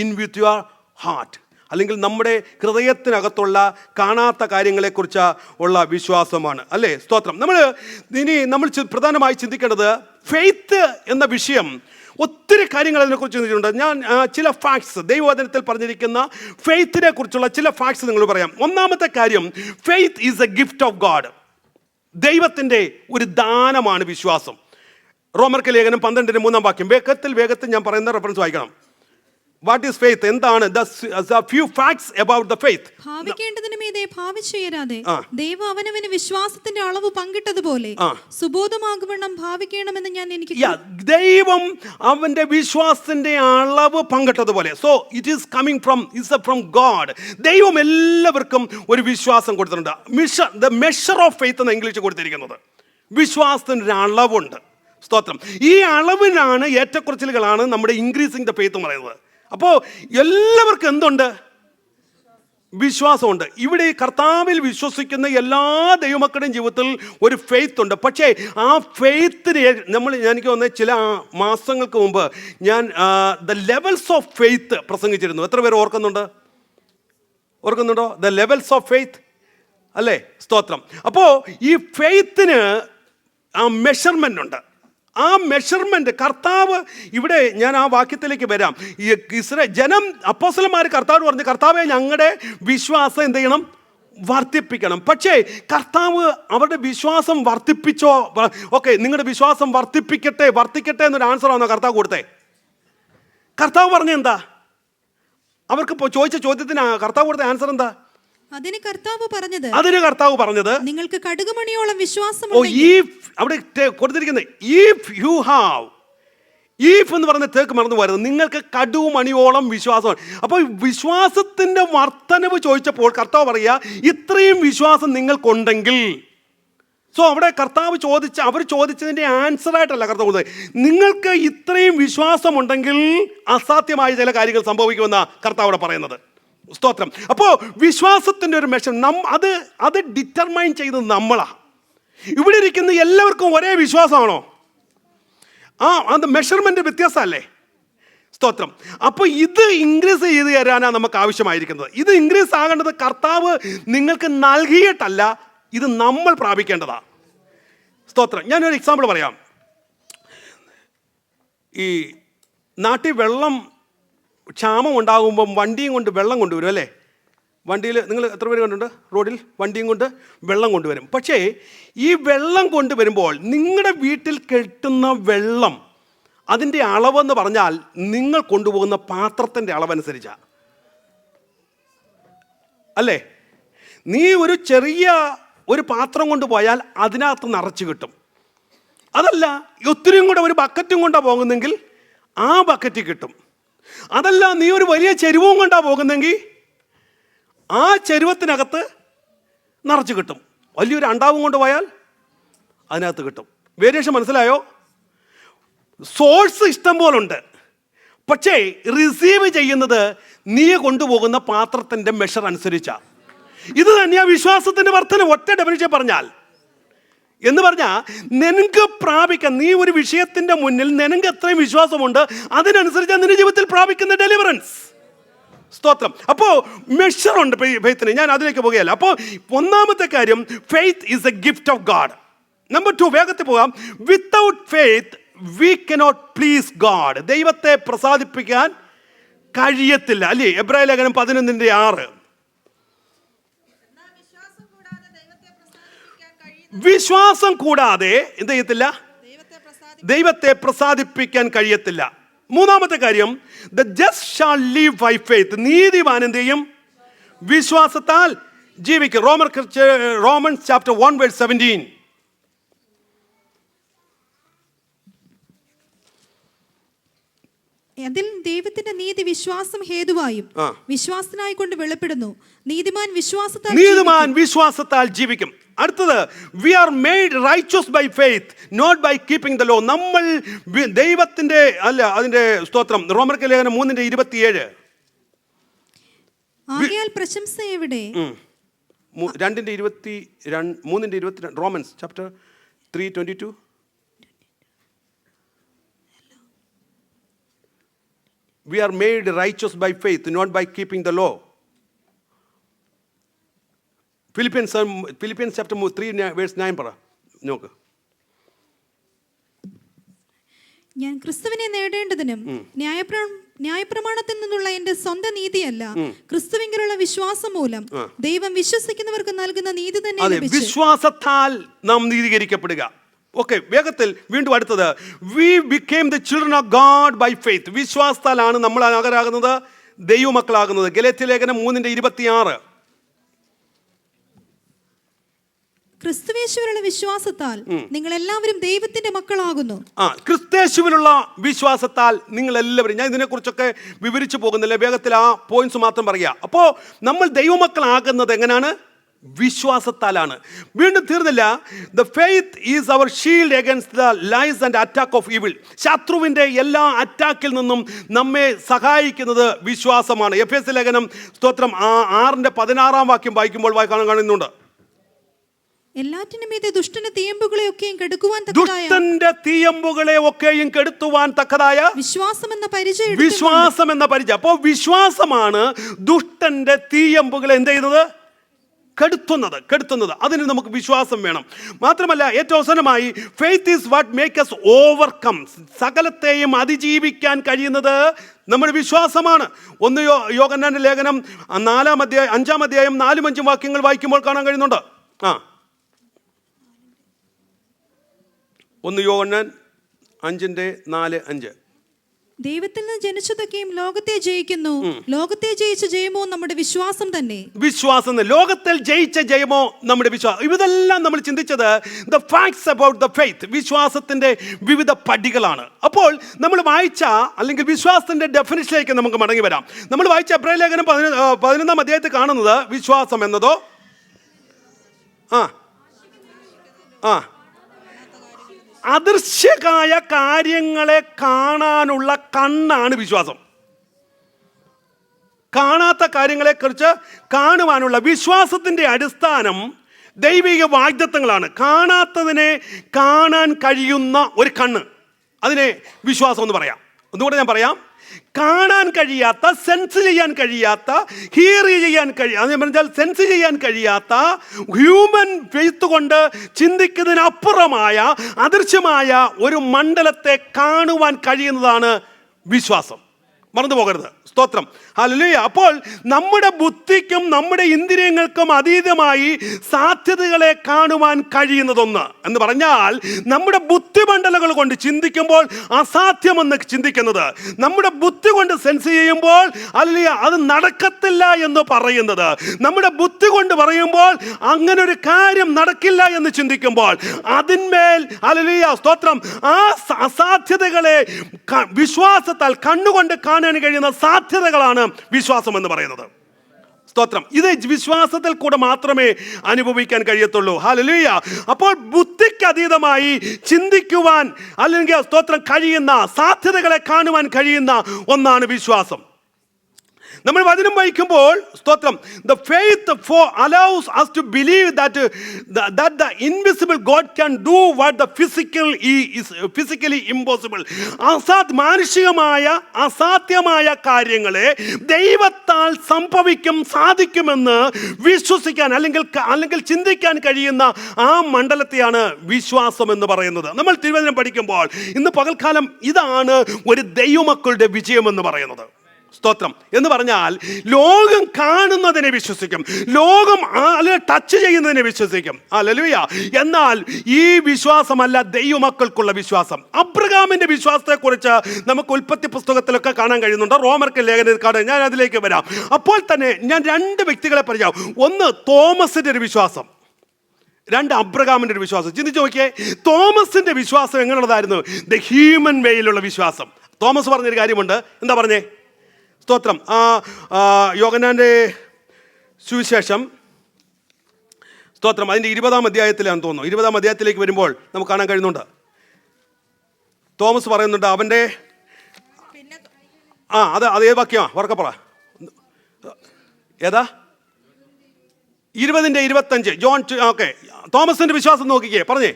in with your heart, അല്ലെങ്കിൽ നമ്മുടെ ഹൃദയത്തിനകത്തുള്ള കാണാത്ത കാര്യങ്ങളെക്കുറിച്ച് ഉള്ള വിശ്വാസമാണ്, അല്ലേ? സ്തോത്രം. നമ്മൾ പ്രധാനമായി ചിന്തിക്കേണ്ടത് ഫെയ്ത്ത് എന്ന വിഷയം. ഒത്തിരി കാര്യങ്ങൾ അതിനെക്കുറിച്ച് ചിന്തിച്ചിട്ടുണ്ട്. ഞാൻ ചില ഫാക്ട്സ്, ദൈവവചനത്തിൽ പറഞ്ഞിരിക്കുന്ന ഫെയ്ത്തിനെ കുറിച്ചുള്ള ചില ഫാക്ട്സ് നിങ്ങൾ പറയാം. ഒന്നാമത്തെ കാര്യം, faith is A gift of God. ദൈവത്തിൻ്റെ ഒരു ദാനമാണ് വിശ്വാസം. റോമർക്ക് ലേഖനം 12:3 വേഗത്തിൽ ഞാൻ പറയുന്ന റെഫറൻസ് വായിക്കണം. What is faith? എന്താണ് the few facts about the faith? ഭാവിക്കേണ്ടതിന് മീതെ ഭാവിച്ചുയരാതെ ദൈവം അവനവന് വിശ്വാസത്തിന്റെ അളവ് പങ്കിട്ടതുപോലെ സുബോധമാകുവണ്ണം ഭാവിക്കണമെന്ന് ഞാൻ എനിക്ക്. ദൈവം അവന്റെ വിശ്വാസത്തിന്റെ അളവ് പങ്കിട്ടതുപോലെ. So it is coming from God. ദൈവം എല്ലാവർക്കും ഒരു വിശ്വാസം കൊടുത്തിട്ടുണ്ട്. ദ മെഷർ ഓഫ് ഫെയ്ത്ത് എന്ന് ഇംഗ്ലീഷ് കൊടുത്തിരിക്കുന്നത്. വിശ്വാസത്തിന് ഒരു അളവുണ്ട്. സ്തോത്രം. ഈ അളവിനാണ് ഏറ്റക്കുറച്ചിലുകളാണ് നമ്മുടെ ഇൻക്രീസിങ് ദ ഫെയ്ത്ത് എന്ന് പറയുന്നത്. അപ്പോൾ എല്ലാവർക്കും എന്തുണ്ട്? വിശ്വാസമുണ്ട്. ഇവിടെ കർത്താവിൽ വിശ്വസിക്കുന്ന എല്ലാ ദൈവമക്കളുടെയും ജീവിതത്തിൽ ഒരു ഫെയ്ത്ത് ഉണ്ട്. പക്ഷേ ആ ഫെയ്ത്തിന് എനിക്ക് തോന്നുന്നത് ചില മാസങ്ങൾക്ക് മുമ്പ് ഞാൻ ദ ലെവൽസ് ഓഫ് ഫെയ്ത്ത് പ്രസംഗിച്ചിരുന്നു. എത്ര പേര് ഓർക്കുന്നുണ്ടോ? ദ ലെവൽസ് ഓഫ് ഫെയ്ത്ത്, അല്ലേ? സ്തോത്രം. അപ്പോൾ ഈ ഫെയ്ത്തിന് ആ മെഷർമെൻ്റ് ഉണ്ട്. ആ മെഷർമെന്റ് കർത്താവ്, ഇവിടെ ഞാൻ ആ വാക്യത്തിലേക്ക് വരാം. ഈ ജനം, അപ്പോസ്തലന്മാർ കർത്താവ് പറഞ്ഞു, കർത്താവെ ഞങ്ങളുടെ വിശ്വാസം എന്ത് ചെയ്യണം? വർദ്ധിപ്പിക്കണം. പക്ഷേ കർത്താവ് അവരുടെ വിശ്വാസം വർദ്ധിപ്പിച്ചോ? ഓക്കെ, നിങ്ങളുടെ വിശ്വാസം വർദ്ധിക്കട്ടെ എന്നൊരു ആൻസർ ആണോ കർത്താവ് കൊടുത്തേ? കർത്താവ് പറഞ്ഞ എന്താ? അവർക്ക് ചോദിച്ച ചോദ്യത്തിന് കർത്താവ് കൊടുത്ത ആൻസർ എന്താ? അതിന് കർത്താവ് പറഞ്ഞത് നിങ്ങൾക്ക് കടുകുമണിയോളം വിശ്വാസം. അവിടെ കൊടുത്തിരിക്കുന്നത് ഈഫ് എന്ന് പറഞ്ഞ തേക്ക് മറന്നു വരുന്നത്, നിങ്ങൾക്ക് കടുകുമണിയോളം വിശ്വാസമാണ്. അപ്പോൾ വിശ്വാസത്തിന്റെ വർധനവ് ചോദിച്ചപ്പോൾ കർത്താവ് പറയുക, ഇത്രയും വിശ്വാസം നിങ്ങൾക്കുണ്ടെങ്കിൽ. സോ അവിടെ കർത്താവ് അവർ ചോദിച്ചതിൻ്റെ ആൻസറായിട്ടല്ല കർത്താവ് കൊടുത്തത്. നിങ്ങൾക്ക് ഇത്രയും വിശ്വാസമുണ്ടെങ്കിൽ അസാധ്യമായ ചില കാര്യങ്ങൾ സംഭവിക്കുമെന്ന കർത്താവ് അവിടെ പറയുന്നത്. സ്തോത്രം. അപ്പോൾ വിശ്വാസത്തിൻ്റെ ഒരു മെഷർ അത് ഡിറ്റർമൈൻ ചെയ്തത് നമ്മളാണ്. ഇവിടെ ഇരിക്കുന്ന എല്ലാവർക്കും ഒരേ വിശ്വാസമാണോ? അത് മെഷർമെന്റ് വ്യത്യാസമല്ലേ? സ്തോത്രം. അപ്പോൾ ഇത് ഇൻക്രീസ് ചെയ്ത് തരാനാണ് നമുക്ക് ആവശ്യമായിരിക്കുന്നത്. ഇത് ഇൻക്രീസ് ആകേണ്ടത് കർത്താവ് നിങ്ങൾക്ക് നൽകിയിട്ടല്ല, ഇത് നമ്മൾ പ്രാപിക്കേണ്ടതാണ്. സ്തോത്രം. ഞാനൊരു എക്സാമ്പിൾ പറയാം. ഈ നാട്ടിൽ ക്ഷാമം ഉണ്ടാകുമ്പം വണ്ടിയും കൊണ്ട് വെള്ളം കൊണ്ടുവരും, അല്ലേ? വണ്ടിയിൽ നിങ്ങൾ എത്ര പേര് കണ്ടിട്ടുണ്ട്? റോഡിൽ വണ്ടിയും കൊണ്ട് വെള്ളം കൊണ്ടുവരും. പക്ഷേ ഈ വെള്ളം കൊണ്ടുവരുമ്പോൾ നിങ്ങളുടെ വീട്ടിൽ കെട്ടുന്ന വെള്ളം, അതിൻ്റെ അളവെന്ന് പറഞ്ഞാൽ നിങ്ങൾ കൊണ്ടുപോകുന്ന പാത്രത്തിൻ്റെ അളവനുസരിച്ചാണ്, അല്ലേ? നീ ഒരു ചെറിയ പാത്രം കൊണ്ടുപോയാൽ അതിനകത്ത് നിറച്ച് കിട്ടും. അതല്ല, ഒത്തിരിയും കൂടെ ഒരു ബക്കറ്റും കൊണ്ടാണ് പോകുന്നെങ്കിൽ ആ ബക്കറ്റിൽ കിട്ടും. അതല്ല, നീ ഒരു വലിയ ചെരുവും കൊണ്ടാണ് പോകുന്നെങ്കിൽ ആ ചെരുവത്തിനകത്ത് നിറച്ച് കിട്ടും. വലിയൊരു അണ്ടാവും കൊണ്ട് പോയാൽ അതിനകത്ത് കിട്ടും. വേരിയേഷൻ മനസ്സിലായോ? സോഴ്സ് ഇഷ്ടം പോലുണ്ട്, പക്ഷേ റിസീവ് ചെയ്യുന്നത് നീ കൊണ്ടുപോകുന്ന പാത്രത്തിൻ്റെ മെഷർ അനുസരിച്ചാണ്. ഇത് തന്നെയാണ് വിശ്വാസത്തിൻ്റെ വർധന. ഒറ്റ ഡെഫിനിഷൻ പറഞ്ഞാൽ എന്ന് പറഞ്ഞാൽ നിനക്ക് പ്രാപിക്കാൻ, നീ ഒരു വിഷയത്തിൻ്റെ മുന്നിൽ നിനക്ക് എത്രയും വിശ്വാസമുണ്ട് അതിനനുസരിച്ച് നിന്റെ ജീവിതത്തിൽ പ്രാപിക്കുന്ന ഡെലിവറൻസ്. സ്തോത്രം. അപ്പോൾ മെഷറുണ്ട് ഫെയ്ത്തിന്. ഞാൻ അതിലേക്ക് പോകുകയല്ല. അപ്പോൾ ഒന്നാമത്തെ കാര്യം, faith is A gift of God. Number 2, വേഗത്തിൽ പോകാം. Without faith we cannot please God. ദൈവത്തെ പ്രസാദിപ്പിക്കാൻ കഴിയത്തില്ല, അല്ലേ? എബ്രായ ലേഖനം 11:6. വിശ്വാസം കൂടാതെ എന്ത് ചെയ്യത്തില്ല? ദൈവത്തെ പ്രസാദിപ്പിക്കാൻ കഴിയത്തില്ല. മൂന്നാമത്തെ കാര്യം, the just shall live by faith. നീതിമാൻ എന്ത് ചെയ്യും? വിശ്വാസത്താൽ ജീവിക്കും. Romans chapter 1 verse 17. അതിൽ ദൈവത്തിന്റെ നീതി വിശ്വാസം ഹേതുവായും വിശ്വാസത്തിനായിക്കൊണ്ട് വെളിപ്പെടുന്നു. നീതിമാൻ വിശ്വാസത്താൽ ജീവിക്കും. അടുത്തത്, we are made righteous by faith not by keeping the law. നമ്മൾ ദൈവത്തിന്റെ അല്ല, അതിന്റെ സ്തോത്രം റോമർക്ക് ലേഖനം 3:27. ആകയാൽ പ്രശംസ എവിടെ? 3:22 romance chapter 3:22. We are made righteous by faith, not by keeping the law. Philippians chapter 3 verse 9 പറ നോക്ക്. ഞാൻ ക്രിസ്തുവിനെ നേടേണ്ടതിനും ന്യായപ്രമാണത്തിൽ നിന്നുള്ള എന്റെ സ്വന്തം നീതിയല്ല, ക്രിസ്തുവിലുള്ള വിശ്വാസം മൂലം ദൈവം വിശ്വസിക്കുന്നവർക്ക് നൽകുന്ന നീതി തന്നെ. വിശ്വാസത്താൽ നാം നീതീകരിക്കപ്പെടുക. ഓക്കെ, വേഗത്തിൽ വീണ്ടും അടുത്തത്, we become the children of God by faith. വിശ്വാസത്താലാണ് നമ്മൾ ആകുന്നത് ദൈവമക്കളാകുന്നത്. ഗലാത്യ ലേഖനം 3:26. ക്രിസ്തുയേശുവിലുള്ള വിശ്വാസത്താൽ നിങ്ങൾ എല്ലാവരും ദൈവത്തിന്റെ മക്കളാകുന്നു. ക്രിസ്തുയേശുവിലുള്ള വിശ്വാസത്താൽ നിങ്ങൾ എല്ലാവരും, ഞാൻ ഇതിനെക്കുറിച്ചൊക്കെ വിവരിച്ചു പോകുന്നില്ല, വേഗത്തിൽ ആ പോയിന്റ്സ് മാത്രം പറയാം. അപ്പോൾ നമ്മൾ ദൈവമക്കളാകുന്നത് എങ്ങനെയാണ്? വിശ്വാസത്താലാണ്. വീണ്ടും തീർന്നില്ല. The faith is our shield against the lies and attack of evil. ശത്രുവിൻ്റെ എല്ലാ അറ്റാക്കിൽ നിന്നും നമ്മെ സഹായിക്കുന്നത് വിശ്വാസമാണ്. എഫേസ്യ ലേഖനം സ്തോത്രം 6:16 വായിക്കുമ്പോൾ കാണുന്നുണ്ട്, എല്ലാറ്റിനും മീതെ ദുഷ്ടന്റെ തീയമ്പുകളെയൊക്കെയും കെടുക്കുവാൻ തക്കതായ വിശ്വാസം എന്ന പരിചയം. അപ്പോൾ വിശ്വാസമാണ് ദുഷ്ടന്റെ തീയമ്പുകളെ എന്ത് ചെയ്യുന്നത്? കെടുത്തുന്നത്. അതിന് നമുക്ക് വിശ്വാസം വേണം. മാത്രമല്ല, ഏറ്റവും അവസാനമായി, faith is what make us overcome. സകലത്തെയും അതിജീവിക്കാൻ കഴിയുന്നത് നമ്മുടെ വിശ്വാസമാണ്. 1 യോഹന്നാന്റെ ലേഖനം 5-ാം അധ്യായം 4-5 വാക്യങ്ങൾ വായിക്കുമ്പോൾ കാണാൻ കഴിയുന്നുണ്ട്. 1 യോഹന്നാൻ 5:4-5. ദൈവത്തിൽ നിന്ന് ജനിച്ചതൊക്കെയും ലോകത്തെ ജയിക്കുന്നു, ലോകത്തെ ജയിച്ച ജയമോ നമ്മുടെ വിശ്വാസം തന്നെ. ലോകത്തിൽ ജയിച്ച ജയമോ നമ്മുടെ വിശ്വാസം. ഇതെല്ലാം നമ്മൾ ചിന്തിച്ചത് the facts about the faith, വിശ്വാസത്തിന്റെ വിവിധ പടികളാണ്. അപ്പോൾ നമ്മൾ വായിച്ച അല്ലെങ്കിൽ വിശ്വാസത്തിന്റെ ഡെഫിനിഷനിലേക്ക് നമുക്ക് മടങ്ങി വരാം. നമ്മൾ വായിച്ച എബ്രായ ലേഖനം 11-ാം അധ്യായത്തിൽ കാണുന്നത് വിശ്വാസം എന്നതോ അദൃശ്യമായ കാര്യങ്ങളെ കാണാനുള്ള കണ്ണാണ് വിശ്വാസം. കാണാത്ത കാര്യങ്ങളെക്കുറിച്ച് കാണുവാനുള്ള വിശ്വാസത്തിൻ്റെ അടിസ്ഥാനം ദൈവിക വാഗ്ദത്തങ്ങളാണ്. കാണാത്തതിനെ കാണാൻ കഴിയുന്ന ഒരു കണ്ണ്, അതിനെ വിശ്വാസം എന്ന് പറയാം. ഒന്നുകൂടെ ഞാൻ പറയാം, കാണാൻ കഴിയാത്ത, സെൻസ് ചെയ്യാൻ കഴിയാത്ത, ഹിയർ ചെയ്യാൻ സെൻസ് ചെയ്യാൻ കഴിയാത്ത, ഹ്യൂമൻ ഫെയ്ത്ത് കൊണ്ട് ചിന്തിക്കുന്നതിനപ്പുറമായ അദൃശ്യമായ ഒരു മണ്ഡലത്തെ കാണുവാൻ കഴിയുന്നതാണ് വിശ്വാസം. മറന്നു പോകരുത്. സ്തോത്രം, ഹല്ലേലൂയ. അപ്പോൾ നമ്മുടെ ബുദ്ധിക്കും നമ്മുടെ ഇന്ദ്രിയങ്ങൾക്കും അതീതമായി സാധ്യതകളെ കാണുവാൻ കഴിയുന്നതൊന്ന് എന്ന് പറഞ്ഞാൽ, നമ്മുടെ ബുദ്ധിമണ്ഡലങ്ങൾ കൊണ്ട് ചിന്തിക്കുമ്പോൾ അസാധ്യമെന്ന് ചിന്തിക്കുന്നത്, നമ്മുടെ ബുദ്ധി കൊണ്ട് സെൻസ് ചെയ്യുമ്പോൾ ഹല്ലേലൂയ അത് നടക്കത്തില്ല എന്ന് പറയുന്നത്, നമ്മുടെ ബുദ്ധി കൊണ്ട് പറയുമ്പോൾ അങ്ങനെ ഒരു കാര്യം നടക്കില്ല എന്ന് ചിന്തിക്കുമ്പോൾ അതിന്മേൽ ഹല്ലേലൂയ സ്തോത്രം ആ അസാധ്യതകളെ വിശ്വാസത്താൽ കണ്ണുകൊണ്ട് കാണാൻ കഴിയുന്ന സാധ്യതകളാണ് വിശ്വാസം എന്ന് പറയുന്നത്. സ്തോത്രം, ഇത് വിശ്വാസത്തിൽ കൂടെ മാത്രമേ അനുഭവിക്കാൻ കഴിയത്തുള്ളൂ. ഹല്ലേലൂയ. അപ്പോൾ ബുദ്ധിക്ക് അതീതമായി ചിന്തിക്കുവാൻ അല്ലെങ്കിൽ സ്തോത്രം കഴിയുന്ന, സാധ്യതകളെ കാണുവാൻ കഴിയുന്ന ഒന്നാണ് വിശ്വാസം. നമ്മൾ വചനം വായിക്കുമ്പോൾ സ്തോത്രം, the faith allows us to believe that the invisible God can do what the physically impossible. മാനുഷികമായ അസാധ്യമായ കാര്യങ്ങളെ ദൈവത്താൽ സാധിക്കുമെന്ന് വിശ്വസിക്കാൻ അല്ലെങ്കിൽ ചിന്തിക്കാൻ കഴിയുന്ന ആ മണ്ഡലത്തെയാണ് വിശ്വാസം എന്ന് പറയുന്നത്. നമ്മൾ തിരുവചനം പഠിക്കുമ്പോൾ ഇന്ന് പകൽക്കാലം ഇതാണ് ഒരു ദൈവമക്കളുടെ വിജയം എന്ന് പറയുന്നത്. സ്തോത്രം. എന്ന് പറഞ്ഞാൽ ലോകം കാണുന്നതിനെ വിശ്വസിക്കും, ലോകം ടച്ച് ചെയ്യുന്നതിനെ വിശ്വസിക്കും. ഹല്ലേലൂയ. എന്നാൽ ഈ വിശ്വാസമല്ല ദൈവമക്കൾക്കുള്ള വിശ്വാസം. അബ്രഹാമിന്റെ വിശ്വാസത്തെക്കുറിച്ച് നമുക്ക് ഉൽപ്പത്തി പുസ്തകത്തിലൊക്കെ കാണാൻ കഴിയുന്നുണ്ട്. റോമർക്ക് ലേഖനത്തിൽ കാണാൻ, ഞാൻ അതിലേക്ക് വരാം. അപ്പോൾ തന്നെ ഞാൻ രണ്ട് വ്യക്തികളെ പറയാം. ഒന്ന് തോമസിന്റെ ഒരു വിശ്വാസം, രണ്ട് അബ്രഹാമിന്റെ ഒരു വിശ്വാസം. ചിന്തിച്ചു നോക്കിയേ, തോമസിന്റെ വിശ്വാസം എങ്ങനെയുള്ളതായിരുന്നു? ദ ഹ്യൂമൻ വേയിലുള്ള വിശ്വാസം. തോമസ് പറഞ്ഞൊരു കാര്യമുണ്ട്. എന്താ പറഞ്ഞേ? സ്തോത്രം. യോഹന്നാന്റെ സുവിശേഷം, സ്തോത്രം, അതിൻ്റെ 20-ാം അധ്യായത്തിലാണെന്ന് തോന്നുന്നു. 20-ാം അധ്യായത്തിലേക്ക് വരുമ്പോൾ നമുക്ക് കാണാൻ കഴിയുന്നുണ്ട്. തോമസ് പറയുന്നുണ്ട് അവൻ്റെ അതേ വാക്യമാ, ഉറക്കപ്പറ. ഏതാ? 20-25 ജോൺ. ഓക്കെ, തോമസിന്റെ വിശ്വാസം നോക്കിക്കേ, പറഞ്ഞേ.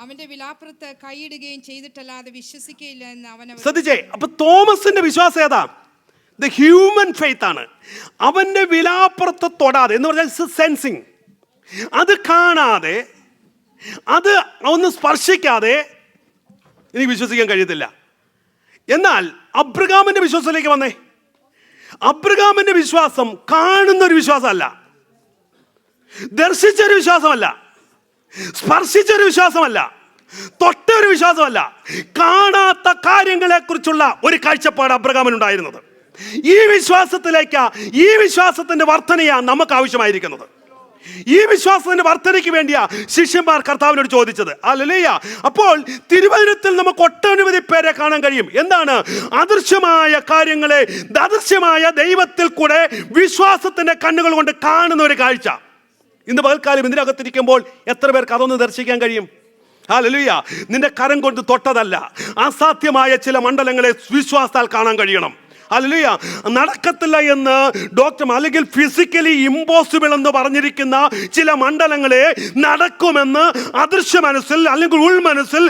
അവന്റെ വിലാപ്പുറത്ത് കൈയിടുകയും ചെയ്തിട്ടല്ലാതെ വിശ്വസിക്കയില്ല എന്ന് അവൻ. ശ്രദ്ധിച്ചേ, അപ്പൊ തോമസിന്റെ വിശ്വാസം ഏതാ? ദ ഹ്യൂമൻ ഫെയ്ത്ത് ആണ്. അവന്റെ വിലാപ്പുറത്ത് തൊടാതെ, എന്ന് പറഞ്ഞാൽ സെൻസിങ്, അത് കാണാതെ, അത് ഒന്ന് സ്പർശിക്കാതെ എനിക്ക് വിശ്വസിക്കാൻ കഴിയത്തില്ല. എന്നാൽ അബ്രഹാമിന്റെ വിശ്വാസത്തിലേക്ക് വന്നേ. അബ്രഹാമിന്റെ വിശ്വാസം കാണുന്നൊരു വിശ്വാസമല്ല, ദർശിച്ചൊരു വിശ്വാസമല്ല, സ്പർശിച്ചൊരു വിശ്വാസമല്ല, തൊട്ടൊരു വിശ്വാസമല്ല. കാണാത്ത കാര്യങ്ങളെ കുറിച്ചുള്ള ഒരു കാഴ്ചപ്പാട് അബ്രഹാമിനുണ്ടായിരുന്നത്. ഈ വിശ്വാസത്തിലേക്ക്, ഈ വിശ്വാസത്തിന്റെ വർധനയാണ് നമുക്ക് ആവശ്യമായിരിക്കുന്നത്. ഈ വിശ്വാസത്തിന്റെ വർധനയ്ക്ക് വേണ്ടിയാ ശിഷ്യന്മാർ കർത്താവിനോട് ചോദിച്ചത്. ഹല്ലേലൂയ. അപ്പോൾ തിരുവചനത്തിൽ നമുക്ക് ഒട്ടനവധി പേരെ കാണാൻ കഴിയും. എന്താണ്? അദൃശ്യമായ കാര്യങ്ങളെ അദൃശ്യമായ ദൈവത്തിൽ കൂടെ വിശ്വാസത്തിന്റെ കണ്ണുകൾ കൊണ്ട് കാണുന്ന ഒരു കാഴ്ച. ഇന്ന് പകൽക്കാലം ഇതിനകത്തിരിക്കുമ്പോൾ എത്ര പേർക്ക് അതൊന്ന് ദർശിക്കാൻ കഴിയും? ഹല്ലേലൂയ. നിന്റെ കരം കൊണ്ട് തൊട്ടതല്ല, അസാധ്യമായ ചില മണ്ഡലങ്ങളെ വിശ്വാസത്താൽ കാണാൻ കഴിയണം. ഹല്ലേലൂയ. നടക്കത്തില്ല എന്ന് ഡോക്ടർ, അല്ലെങ്കിൽ ഫിസിക്കലി ഇമ്പോസിബിൾ എന്ന് പറഞ്ഞിരിക്കുന്ന ചില മണ്ഡലങ്ങളെ നടക്കുമെന്ന് അദൃശ്യ മനസ്സിൽ, അല്ലെങ്കിൽ ഉൾമനസ്സിൽ,